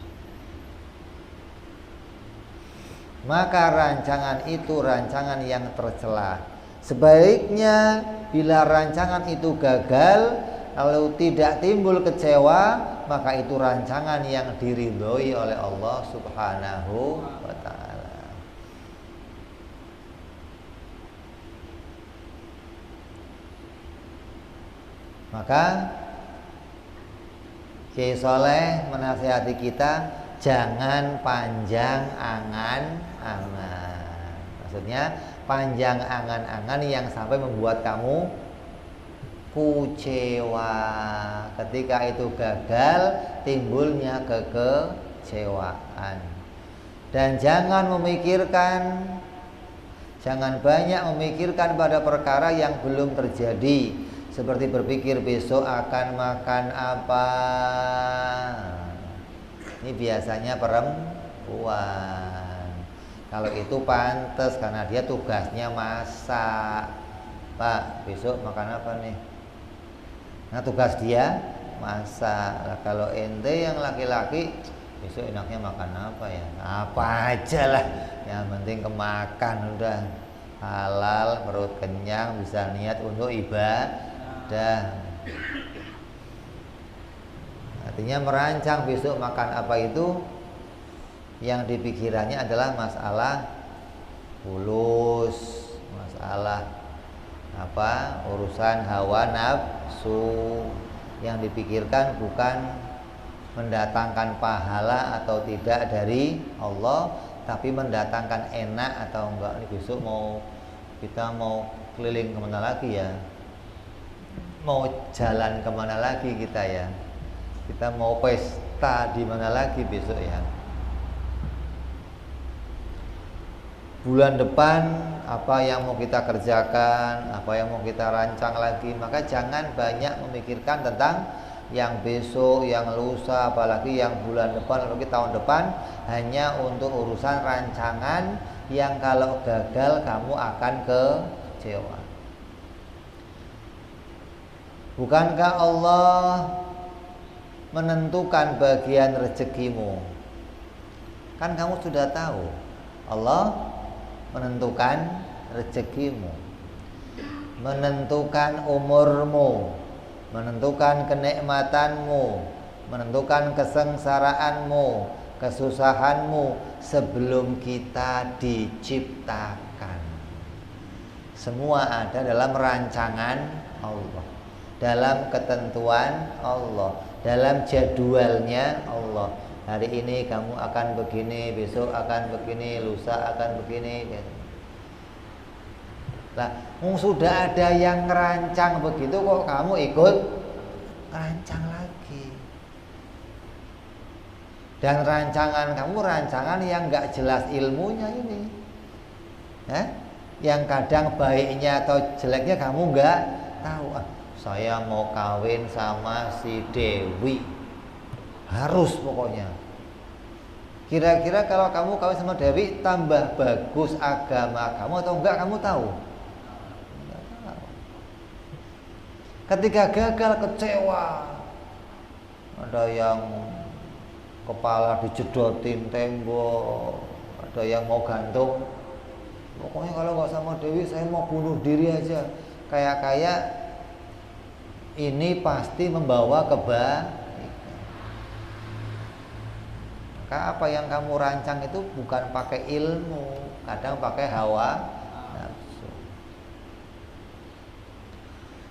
Maka rancangan itu rancangan yang tercela. Sebaiknya bila rancangan itu gagal, Kalau tidak timbul kecewa, maka itu rancangan yang diridhoi oleh Allah Subhanahu wa ta'ala. Maka Kiai Soleh menasihati kita, jangan panjang angan-angan. Maksudnya panjang angan-angan yang sampai membuat kamu kecewa. Ketika itu gagal, timbulnya kekecewaan. Dan jangan banyak memikirkan pada perkara yang belum terjadi, seperti berpikir besok akan makan apa. Ini biasanya perempuan. Kalau itu pantas karena dia tugasnya masak. Pak, besok makan apa nih? Nah, tugas dia masak. Nah, kalau ente yang laki-laki, besok enaknya makan apa ya? Apa aja lah, yang penting kemakan udah halal, perut kenyang, bisa niat untuk ibadah. Artinya merancang besok makan apa itu yang dipikirannya adalah masalah fulus, masalah urusan hawa nafsu. Yang dipikirkan bukan mendatangkan pahala atau tidak dari Allah, tapi mendatangkan enak atau enggak. Ini besok kita mau keliling kemana lagi ya, mau jalan kemana lagi kita ya, kita mau pesta di mana lagi besok ya. Bulan depan apa yang mau kita kerjakan, apa yang mau kita rancang lagi. Maka jangan banyak memikirkan tentang yang besok, yang lusa, apalagi yang bulan depan, apalagi tahun depan, hanya untuk urusan rancangan yang kalau gagal kamu akan kecewa. Bukankah Allah menentukan bagian rezekimu? Kan kamu sudah tahu Allah menentukan rezekimu, menentukan umurmu, menentukan kenikmatanmu, menentukan kesengsaraanmu, kesusahanmu sebelum kita diciptakan. Semua ada dalam rancangan Allah, dalam ketentuan Allah, dalam jadwalnya Allah. Hari ini kamu akan begini, besok akan begini, lusa akan begini. Nah, sudah ada yang ngerancang begitu, kok kamu ikut rancang lagi. Dan rancangan kamu rancangan yang gak jelas ilmunya ini, yang kadang baiknya atau jeleknya kamu gak tahu. Saya mau kawin sama si Dewi, harus pokoknya. Kira-kira kalau kamu kawin sama Dewi, tambah bagus agama kamu atau enggak, kamu tahu? Enggak tahu. Ketika gagal, kecewa. Ada yang kepala dijedotin tembok, ada yang mau gantung. Pokoknya kalau nggak sama Dewi, saya mau bunuh diri aja. Kayak ini pasti membawa kebaikan. Maka apa yang kamu rancang itu bukan pakai ilmu, kadang pakai hawa nafsu.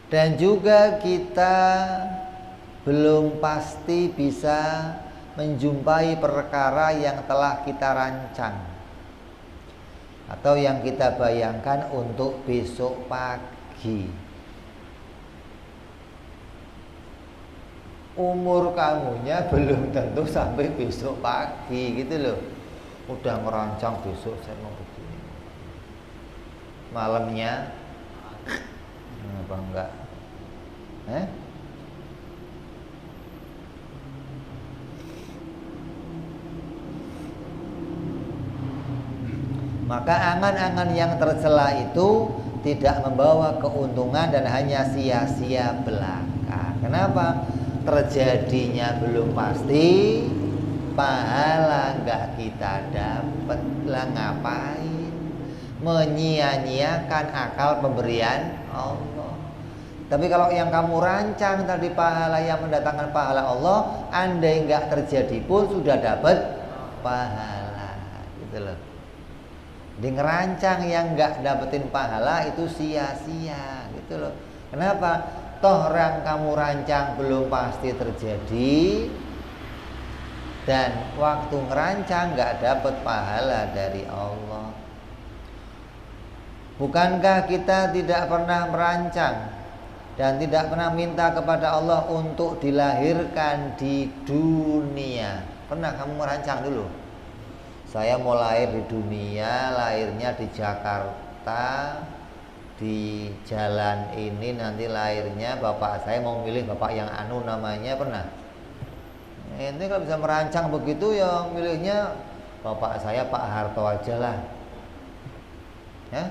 Dan juga kita belum pasti bisa menjumpai perkara yang telah kita rancang atau yang kita bayangkan untuk besok pagi. Umur kamunya belum tentu sampai besok pagi gitu loh. Udah ngerancang besok saya mau begini, malamnya apa enggak? Maka angan-angan yang tercela itu tidak membawa keuntungan dan hanya sia-sia belaka. Kenapa? Terjadinya belum pasti, pahala nggak kita dapat. Lah ngapain menyia-nyiakan akal pemberian Allah? Tapi kalau yang kamu rancang tadi pahala yang mendatangkan pahala Allah, andai nggak terjadi pun sudah dapat pahala, gitu loh. Di ngerancang yang nggak dapetin pahala itu sia-sia, gitu loh. Kenapa? Toh yang kamu rancang belum pasti terjadi, dan waktu ngerancang nggak dapet pahala dari Allah. Bukankah kita tidak pernah merancang dan tidak pernah minta kepada Allah untuk dilahirkan di dunia? Pernah kamu merancang dulu? Saya mau lahir di dunia, lahirnya di Jakarta, di jalan ini, nanti lahirnya bapak saya mau milih bapak yang anu namanya, pernah? Ini kalau bisa merancang begitu ya milihnya bapak saya Pak Harto aja lah. Ya?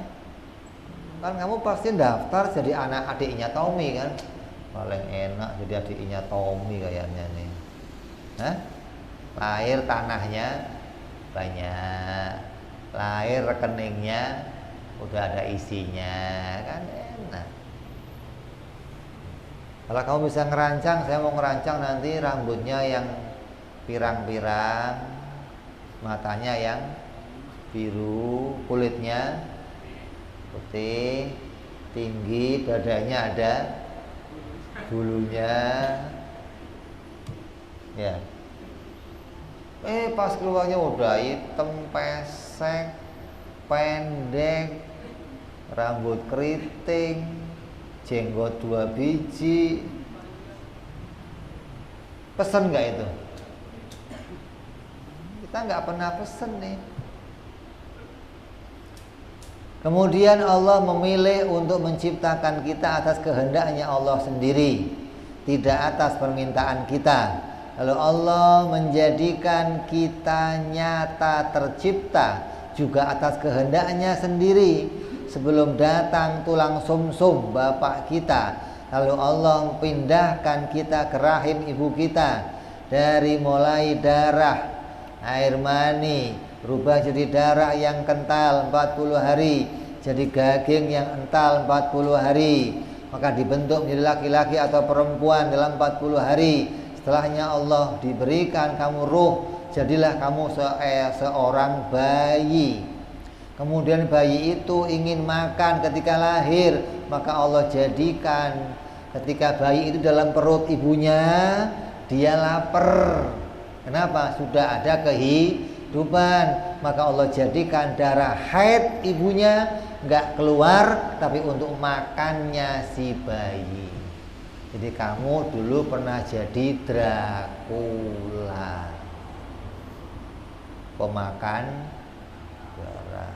Kan kamu pasti daftar jadi anak adiknya Tommy kan? Paling enak jadi adiknya Tommy kayaknya nih. Hah? Lahir tanahnya banyak, lahir rekeningnya udah ada isinya, kan enak. Kalau kamu bisa ngerancang, saya mau ngerancang nanti rambutnya yang pirang-pirang, matanya yang biru, kulitnya putih, tinggi, dadanya ada bulunya, ya. Pas keluarnya udah hitam, pesek, pendek, rambut keriting, jenggot 2 biji. Pesen nggak itu? Kita nggak pernah pesen nih. Kemudian Allah memilih untuk menciptakan kita atas kehendaknya Allah sendiri, tidak atas permintaan kita. Lalu Allah menjadikan kita nyata tercipta juga atas kehendaknya sendiri. Sebelum datang tulang sumsum bapak kita, lalu Allah pindahkan kita ke rahim ibu kita. Dari mulai darah, air mani, berubah jadi darah yang kental 40 hari, jadi daging yang ental 40 hari, maka dibentuk menjadi laki-laki atau perempuan dalam 40 hari. Setelahnya Allah diberikan kamu ruh, jadilah kamu seorang bayi. Kemudian bayi itu ingin makan ketika lahir, maka Allah jadikan ketika bayi itu dalam perut ibunya, dia lapar. Kenapa? Sudah ada kehidupan, maka Allah jadikan darah haid ibunya nggak keluar, tapi untuk makannya si bayi. Jadi kamu dulu pernah jadi Dracula, pemakan darah.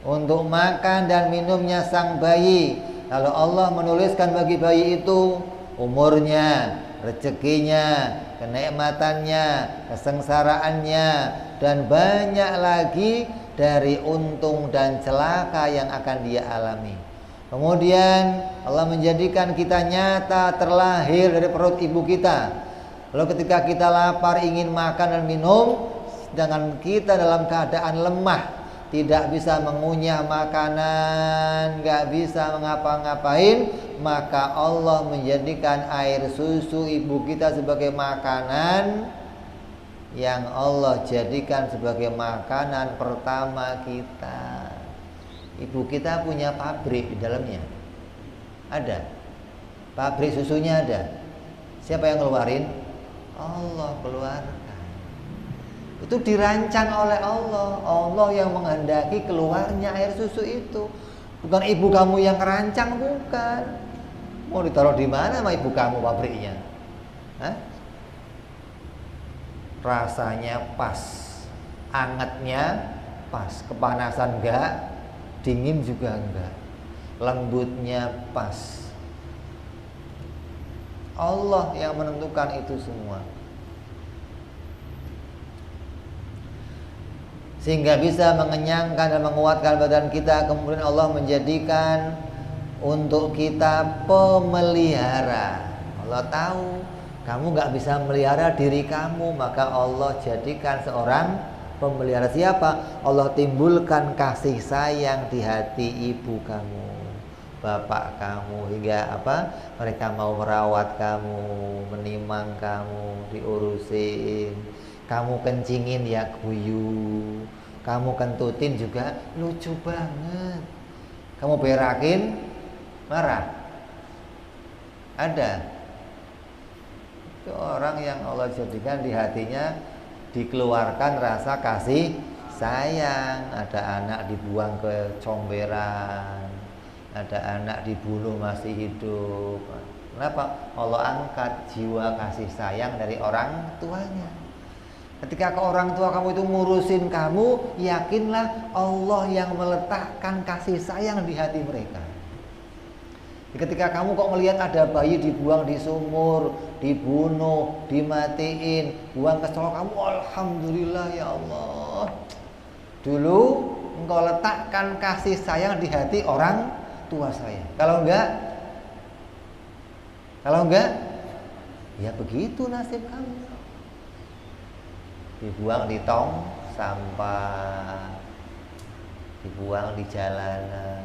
Untuk makan dan minumnya sang bayi, lalu Allah menuliskan bagi bayi itu umurnya, rezekinya, kenikmatannya, kesengsaraannya, dan banyak lagi dari untung dan celaka yang akan dia alami. Kemudian Allah menjadikan kita nyata terlahir dari perut ibu kita. Lalu ketika kita lapar ingin makan dan minum, sedangkan kita dalam keadaan lemah, tidak bisa mengunyah makanan, nggak bisa mengapa-ngapain, maka Allah menjadikan air susu ibu kita sebagai makanan yang Allah jadikan sebagai makanan pertama kita. Ibu kita punya pabrik di dalamnya, ada pabrik susunya ada. Siapa yang keluarin? Allah keluarkan. Itu dirancang oleh Allah. Allah yang menghendaki keluarnya air susu itu, bukan ibu kamu yang ngerancang, bukan. Mau ditaruh di mana sama ibu kamu pabriknya? Hah? Rasanya pas, angetnya pas, kepanasan enggak, dingin juga enggak, lembutnya pas. Allah yang menentukan itu semua, sehingga bisa mengenyangkan dan menguatkan badan kita. Kemudian Allah menjadikan untuk kita pemelihara. Allah tahu kamu gak bisa melihara diri kamu, maka Allah jadikan seorang pemelihara. Siapa? Allah timbulkan kasih sayang di hati ibu kamu. bapak kamu, hingga apa, mereka mau merawat kamu, menimang kamu, diurusin. Kamu kencingin ya guyu, kamu kentutin juga lucu banget. Kamu berakin marah. Ada. Itu orang yang Allah jadikan di hatinya dikeluarkan rasa kasih sayang. Ada anak dibuang ke comberan, ada anak dibunuh masih hidup. Kenapa? Allah angkat jiwa kasih sayang dari orang tuanya. Ketika ke orang tua kamu itu ngurusin kamu, yakinlah Allah yang meletakkan kasih sayang di hati mereka. Ketika kamu kok melihat ada bayi dibuang di sumur, dibunuh, dimatiin, buang ke colok, kamu alhamdulillah ya Allah. Dulu engkau letakkan kasih sayang di hati orang tua saya. Kalau enggak, ya begitu nasib kamu. Dibuang di tong sampah, dibuang di jalanan.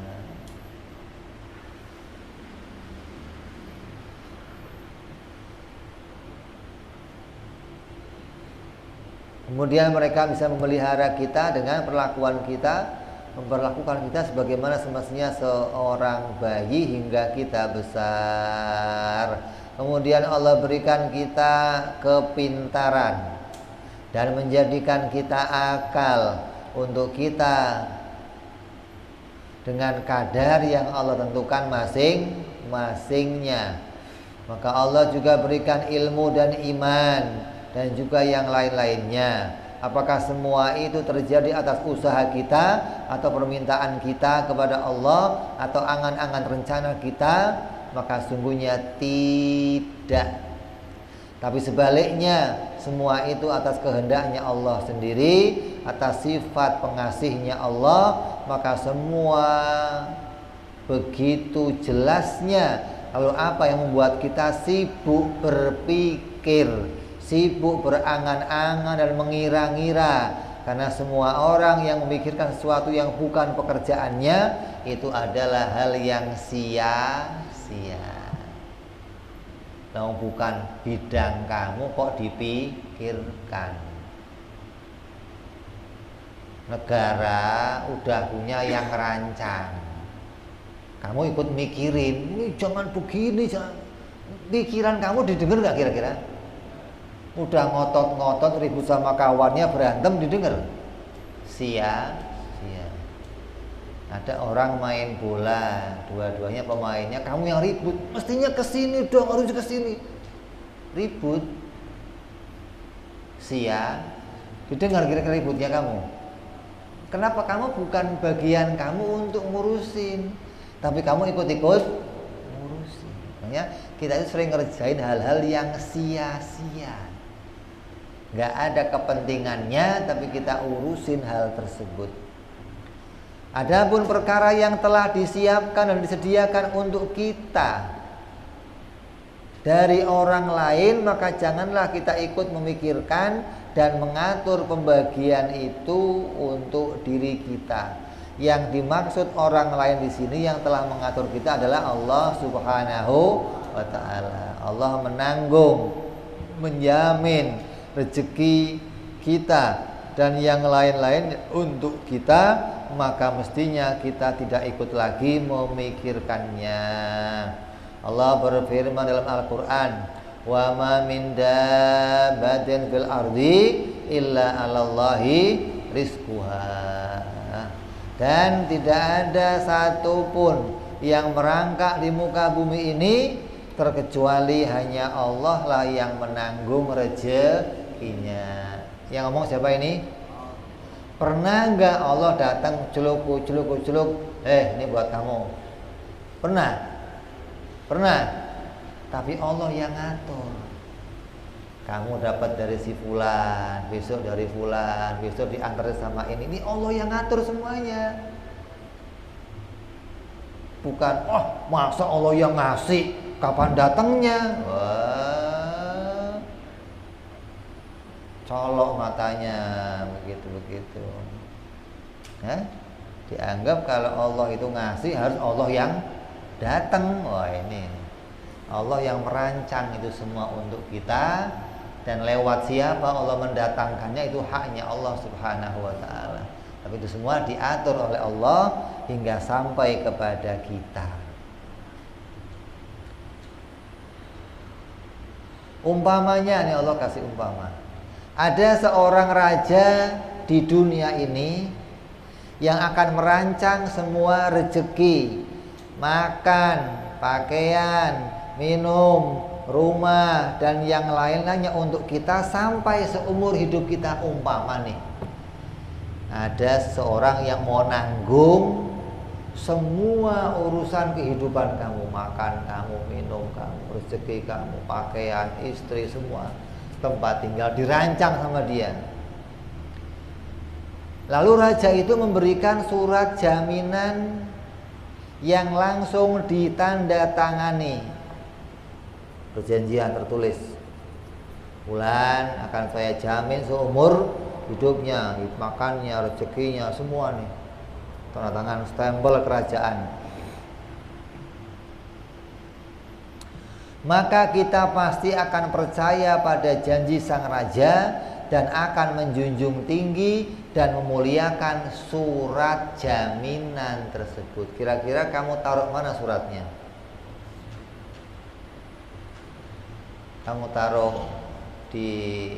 Kemudian mereka bisa memelihara kita dengan perlakuan kita, memperlakukan kita sebagaimana semestinya seorang bayi hingga kita besar. Kemudian Allah berikan kita kepintaran dan menjadikan kita akal untuk kita dengan kadar yang Allah tentukan masing-masingnya. Maka Allah juga berikan ilmu dan iman dan juga yang lain-lainnya. Apakah semua itu terjadi atas usaha kita atau permintaan kita kepada Allah atau angan-angan rencana kita? Maka sungguhnya tidak. Tapi sebaliknya, semua itu atas kehendaknya Allah sendiri, atas sifat pengasihnya Allah. Maka semua begitu jelasnya. Lalu apa yang membuat kita sibuk berpikir, sibuk berangan-angan dan mengira-ngira? Karena semua orang yang memikirkan sesuatu yang bukan pekerjaannya, itu adalah hal yang sia-sia. Nah, bukan bidang kamu kok dipikirkan. Negara udah punya yang rancang, kamu ikut mikirin, ini jangan begini, jangan. Pikiran kamu didengar gak kira-kira? Udah ngotot-ngotot ribut sama kawannya, berantem, didengar? Sia-sia. Ada orang main bola, dua-duanya pemainnya, kamu yang ribut, mestinya kesini dong, harus kesini. Ribut, sia. Didengar kira-kira ributnya kamu? Kenapa? Kamu bukan bagian kamu untuk ngurusin, tapi kamu ikut-ikut ngurusin. Makanya kita itu sering ngerjain hal-hal yang sia-sia, gak ada kepentingannya, tapi kita urusin hal tersebut. Adapun perkara yang telah disiapkan dan disediakan untuk kita dari orang lain, maka janganlah kita ikut memikirkan dan mengatur pembagian itu untuk diri kita. Yang dimaksud orang lain di sini yang telah mengatur kita adalah Allah Subhanahu wa taala. Allah menanggung, menjamin rezeki kita dan yang lain-lain untuk kita, maka mestinya kita tidak ikut lagi memikirkannya. Allah berfirman dalam Al-Quran, wa ma min dabbatin fil ardi illa 'alallahi rizquha. Dan tidak ada satupun yang merangkak di muka bumi ini terkecuali hanya Allah lah yang menanggung rezekinya. Yang ngomong siapa ini? Pernah nggak Allah datang celuk, ini buat kamu? Pernah? Pernah. Tapi Allah yang ngatur. Kamu dapat dari si fulan, besok dari fulan, besok diantar sama ini. Ini Allah yang ngatur semuanya. Bukan, masa Allah yang ngasih, kapan datangnya? Wah, colok matanya, begitu. Dianggap kalau Allah itu ngasih harus Allah yang datang. Wah, ini Allah yang merancang itu semua untuk kita, dan lewat siapa Allah mendatangkannya itu haknya Allah Subhanahu wa taala. Tapi itu semua diatur oleh Allah hingga sampai kepada kita. Umpamanya nih, Allah kasih umpama. Ada seorang raja di dunia ini yang akan merancang semua rezeki, makan, pakaian, minum, rumah, dan yang lain-lainnya untuk kita sampai seumur hidup kita. Umpama nih, ada seseorang yang mau nanggung semua urusan kehidupan kamu, makan kamu, minum kamu, rezeki kamu, pakaian, istri, semua, tempat tinggal dirancang sama dia. Lalu raja itu memberikan surat jaminan yang langsung ditandatangani, perjanjian tertulis. Bulan akan saya jamin seumur hidupnya, makannya, rezekinya, semua nih, tanda tangan, stempel kerajaan. Maka kita pasti akan percaya pada janji sang raja dan akan menjunjung tinggi dan memuliakan surat jaminan tersebut. Kira-kira kamu taruh mana suratnya? Kamu taruh di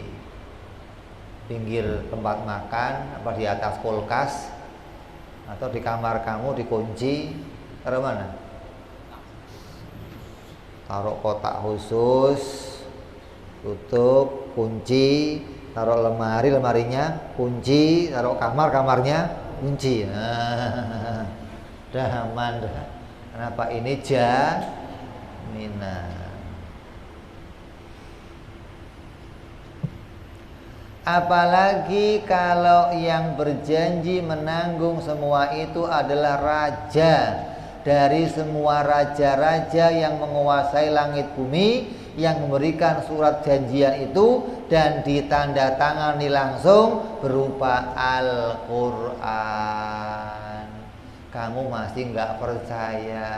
pinggir tempat makan, apa di atas kulkas, atau di kamar kamu dikunci? Taruh mana? Taruh kotak khusus, tutup, kunci. Taruh lemari, lemarinya kunci. Taruh kamar, kamarnya kunci. Dah aman dah. Kenapa? Ini jaminan. Apalagi kalau yang berjanji menanggung semua itu adalah raja dari semua raja-raja yang menguasai langit bumi, yang memberikan surat janjian itu dan ditandatangani langsung berupa Al-Quran. Kamu masih nggak percaya?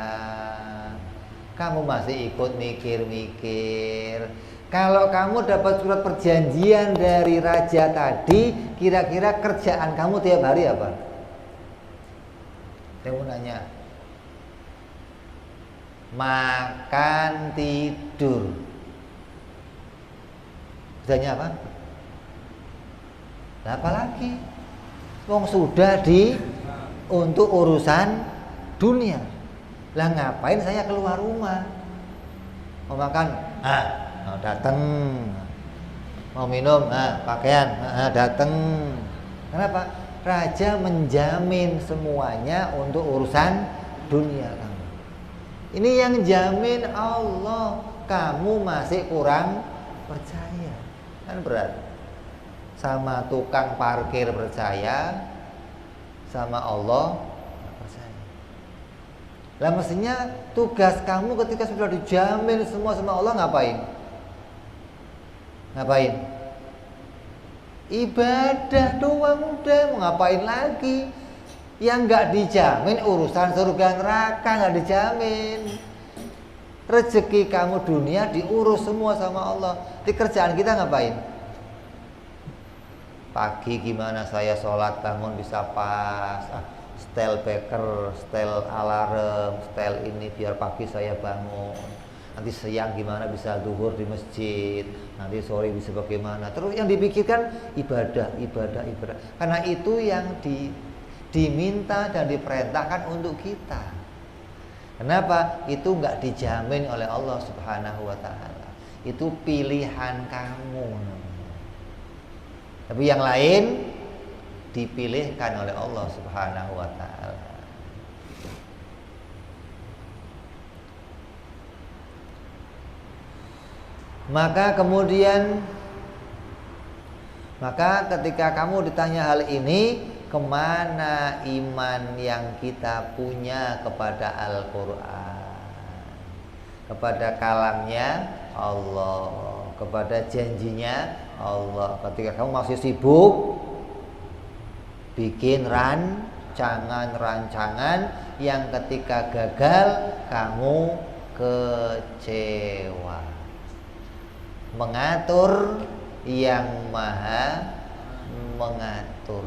Kamu masih ikut mikir-mikir? Kalau kamu dapat surat perjanjian dari raja tadi, kira-kira kerjaan kamu tiap hari apa? Saya mau nanya. Makan, tidur. Kerjanya apa? Nah, apa lagi? Wong sudah untuk urusan dunia. Lah ngapain saya keluar rumah? Mau makan? Datang. Mau minum? Pakaian? Datang. Kenapa? Raja menjamin semuanya untuk urusan dunia kamu. Ini yang jamin Allah. Kamu masih kurang percaya. Kan berat. Sama tukang parkir percaya, sama Allah nggak percaya. Lah mestinya tugas kamu ketika sudah dijamin semua sama Allah ngapain? Ngapain? Ibadah doang udah, mau ngapain lagi? Yang nggak dijamin urusan surga neraka nggak dijamin. Rezeki kamu dunia diurus semua sama Allah. Di kerjaan kita ngapain? Pagi gimana saya sholat bangun bisa pas, setel beker, setel alarm, setel ini biar pagi saya bangun. Nanti siang gimana bisa zuhur di masjid, nanti sore bisa bagaimana. Terus yang dipikirkan ibadah. Karena itu yang diminta dan diperintahkan untuk kita. Kenapa? Itu nggak dijamin oleh Allah Subhanahu wa ta'ala. Itu pilihan kamu. Tapi yang lain dipilihkan oleh Allah Subhanahu wa ta'ala. Maka ketika kamu ditanya hal ini, kemana iman yang kita punya kepada Al-Quran, kepada kalamnya Allah, kepada janjinya Allah. Ketika kamu masih sibuk bikin rancangan yang ketika gagal kamu kecewa. Mengatur yang maha mengatur.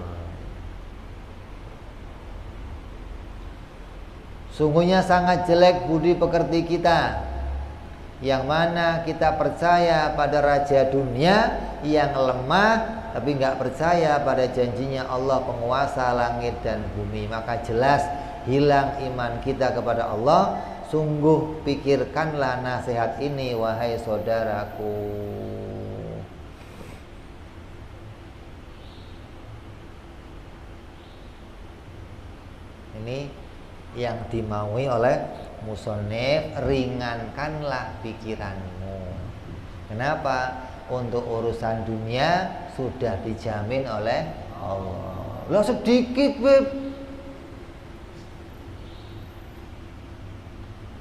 Sungguhnya sangat jelek budi pekerti kita, yang mana kita percaya pada raja dunia yang lemah, tapi nggak percaya pada janjinya Allah penguasa langit dan bumi. Maka jelas hilang iman kita kepada Allah. Sungguh pikirkanlah nasihat ini wahai saudaraku. Ini yang dimaui oleh musonif, ringankanlah pikiranmu. Kenapa? Untuk urusan dunia sudah dijamin oleh Allah. Lo sedikit beb.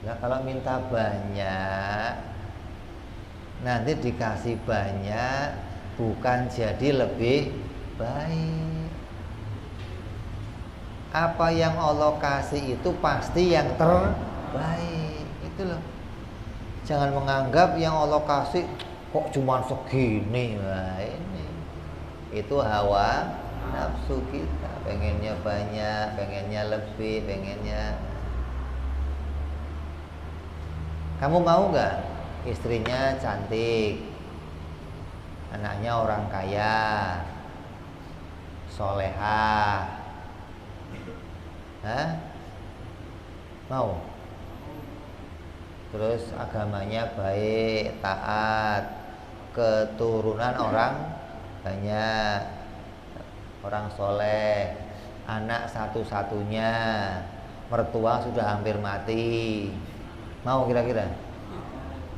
Nah, kalau minta banyak, nanti dikasih banyak, bukan jadi lebih baik. Apa yang Allah kasih itu pasti yang terbaik. Itu loh. Jangan menganggap yang Allah kasih kok cuma segini. Nah, ini itu hawa nafsu kita. Pengennya banyak, pengennya lebih, pengennya. Kamu mau gak istrinya cantik, anaknya orang kaya, solehah? Hah? Mau? Terus agamanya baik, taat, keturunan orang banyak, orang soleh, anak satu-satunya, mertua sudah hampir mati. Mau kira-kira?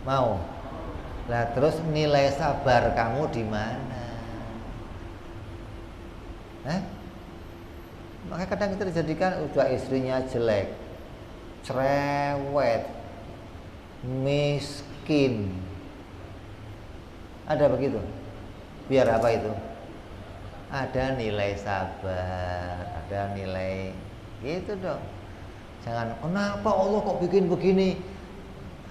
Mau? Lah terus nilai sabar kamu di mana? Makanya kadang kita dijadikan udah istrinya jelek, cerewet, miskin. Ada begitu? Biar apa itu? Ada nilai sabar, ada nilai gitu dong. Jangan, kenapa Allah kok bikin begini?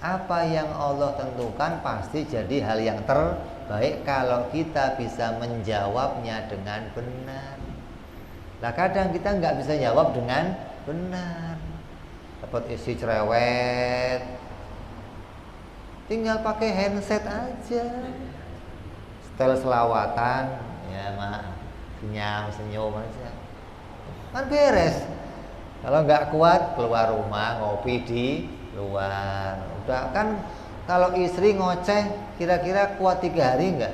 Apa yang Allah tentukan pasti jadi hal yang terbaik kalau kita bisa menjawabnya dengan benar. Nah kadang kita nggak bisa jawab dengan benar. Dapat isi cerewet, tinggal pakai handset aja, setel selawatan, ya mak, senyum aja, kan beres. Kalau nggak kuat keluar rumah ngopi di luar. Udah kan kalau istri ngoceh kira-kira kuat 3 hari nggak?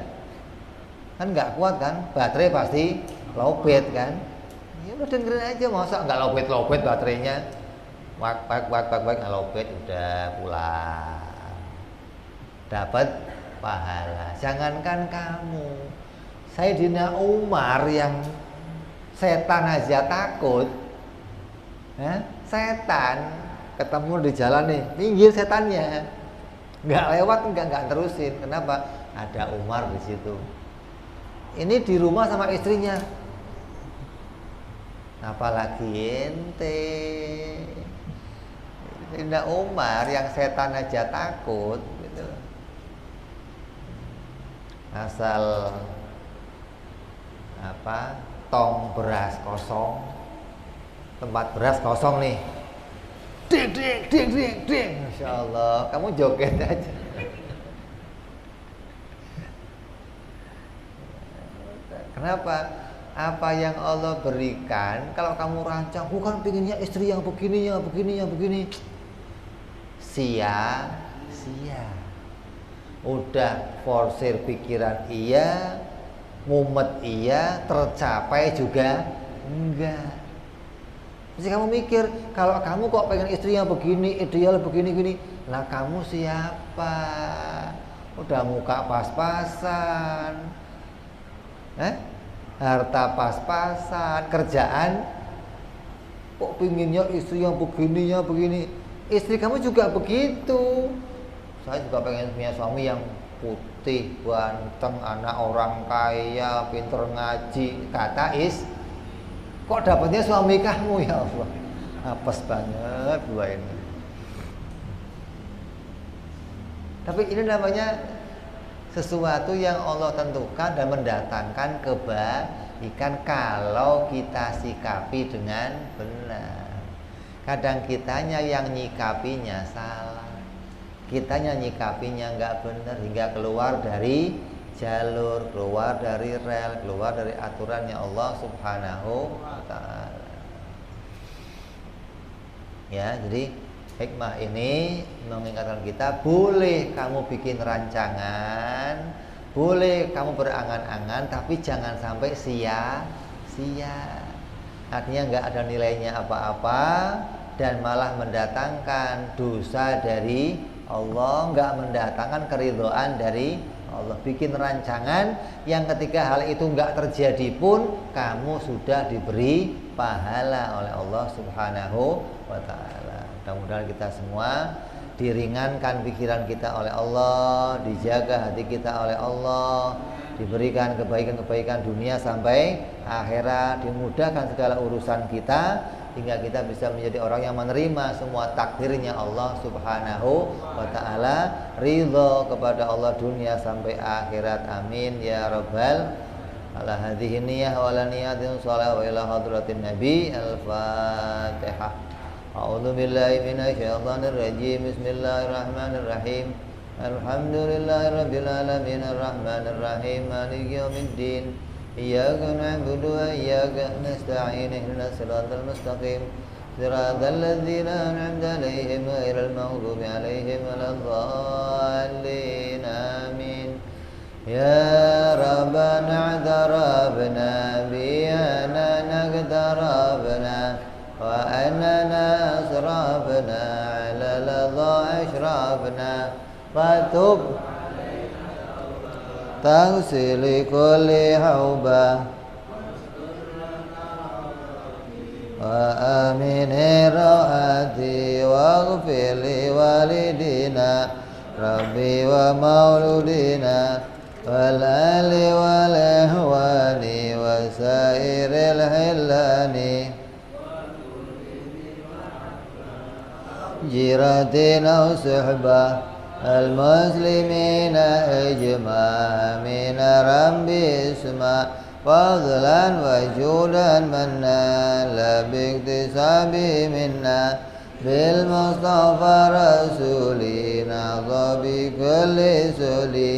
Kan nggak kuat kan? Baterai pasti lowbat kan? Ya udah dengerin aja, masa nggak lowbat baterainya? Wak nggak lowbat, udah pulang. Dapat pahala. Jangankan kamu, Sayyidina Umar yang setan aja takut. Setan ketemu di jalan nih, minggir setannya, nggak lewat, nggak terusin. Kenapa? Ada Umar di situ. Ini di rumah sama istrinya, apalagi ente. Sayyidina Umar yang setan aja takut gitu. Asal tong beras kosong, tempat beras kosong nih, ding, Masya Allah, kamu joget aja. Kenapa? Apa yang Allah berikan, kalau kamu rancang, bukan pinginnya istri yang begini, sia-sia. Udah forsir pikiran iya, mumet iya, tercapai juga enggak. Jadi kamu mikir, kalau kamu kok pengen istri yang begini, ideal begini, lah kamu siapa? Udah muka pas-pasan, harta pas-pasan, kerjaan kok pinginnya istri yang begini. Istri kamu juga begitu. Saya juga pengen punya suami yang putih, ganteng, anak orang kaya, pinter ngaji. Kata kok dapatnya suami kamu ya Allah? Apes banget dua ini. Tapi ini namanya sesuatu yang Allah tentukan dan mendatangkan kebaikan kalau kita sikapi dengan benar. Kadang kitanya yang nyikapinya salah, kitanya nyikapinya nggak benar hingga keluar dari jalur, keluar dari rel, keluar dari aturannya Allah Subhanahu wa ta'ala. Ya, jadi hikmah ini mengingatkan kita, boleh kamu bikin rancangan, boleh kamu berangan-angan, tapi jangan sampai sia-sia. Artinya nggak ada nilainya apa-apa dan malah mendatangkan dosa dari Allah, nggak mendatangkan keridhaan dari Allah. Bikin rancangan yang ketika hal itu nggak terjadi pun kamu sudah diberi pahala oleh Allah Subhanahu wa ta'ala. Mudah-mudahan kita semua diringankan pikiran kita oleh Allah, dijaga hati kita oleh Allah, diberikan kebaikan-kebaikan dunia sampai akhirat, dimudahkan segala urusan kita hingga kita bisa menjadi orang yang menerima semua takdirnya Allah Subhanahu wa ta'ala, ridho kepada Allah dunia sampai akhirat. Amin ya rabbal ala hadhihi niyyah wa ala niyatin shalah wa ila hadratin nabi. Al-Fatihah. A'udzu billahi minasy syaithanir rajim. Bismillahirrahmanirrahim. Alhamdulillahirabbil alamin arrahmanir rahim maliki yaumiddin. Iyyaka na'budu wa iyyaka nasta'in ihdinas siratal mustaqim siratal ladzina an'amta 'alaihim ghairil maghdubi 'alaihim waladdallin. Amin. Ya Rabbana i'tarafna bi annana iqtarafna wa annana asrafna 'ala ladha ashrafna fatub taghsili kulli hauba wa amini ra'ati waghfir li walidina rabbi wa mauludina wal ali wal ihwani wa sairil hillani jiratina suhbah المسلمين إجماع من ربي اسمع فضلا وجودا منا لا باكتساب منا بالمصطفى رسولنا بكل سولي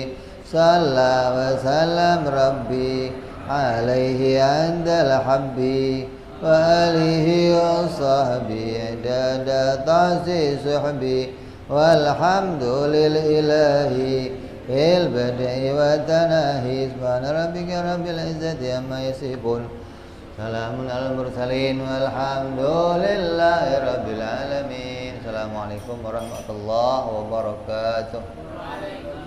صلى وسلم ربي عليه عند الحب وآله وصحبه عدد تعسي صحبي والحمد لله في البدء والتناهي سبحان ربك رب العزة عما يصفون سلام على المرسلين والحمد لله رب العالمين. Assalamualaikum warahmatullahi wabarakatuh.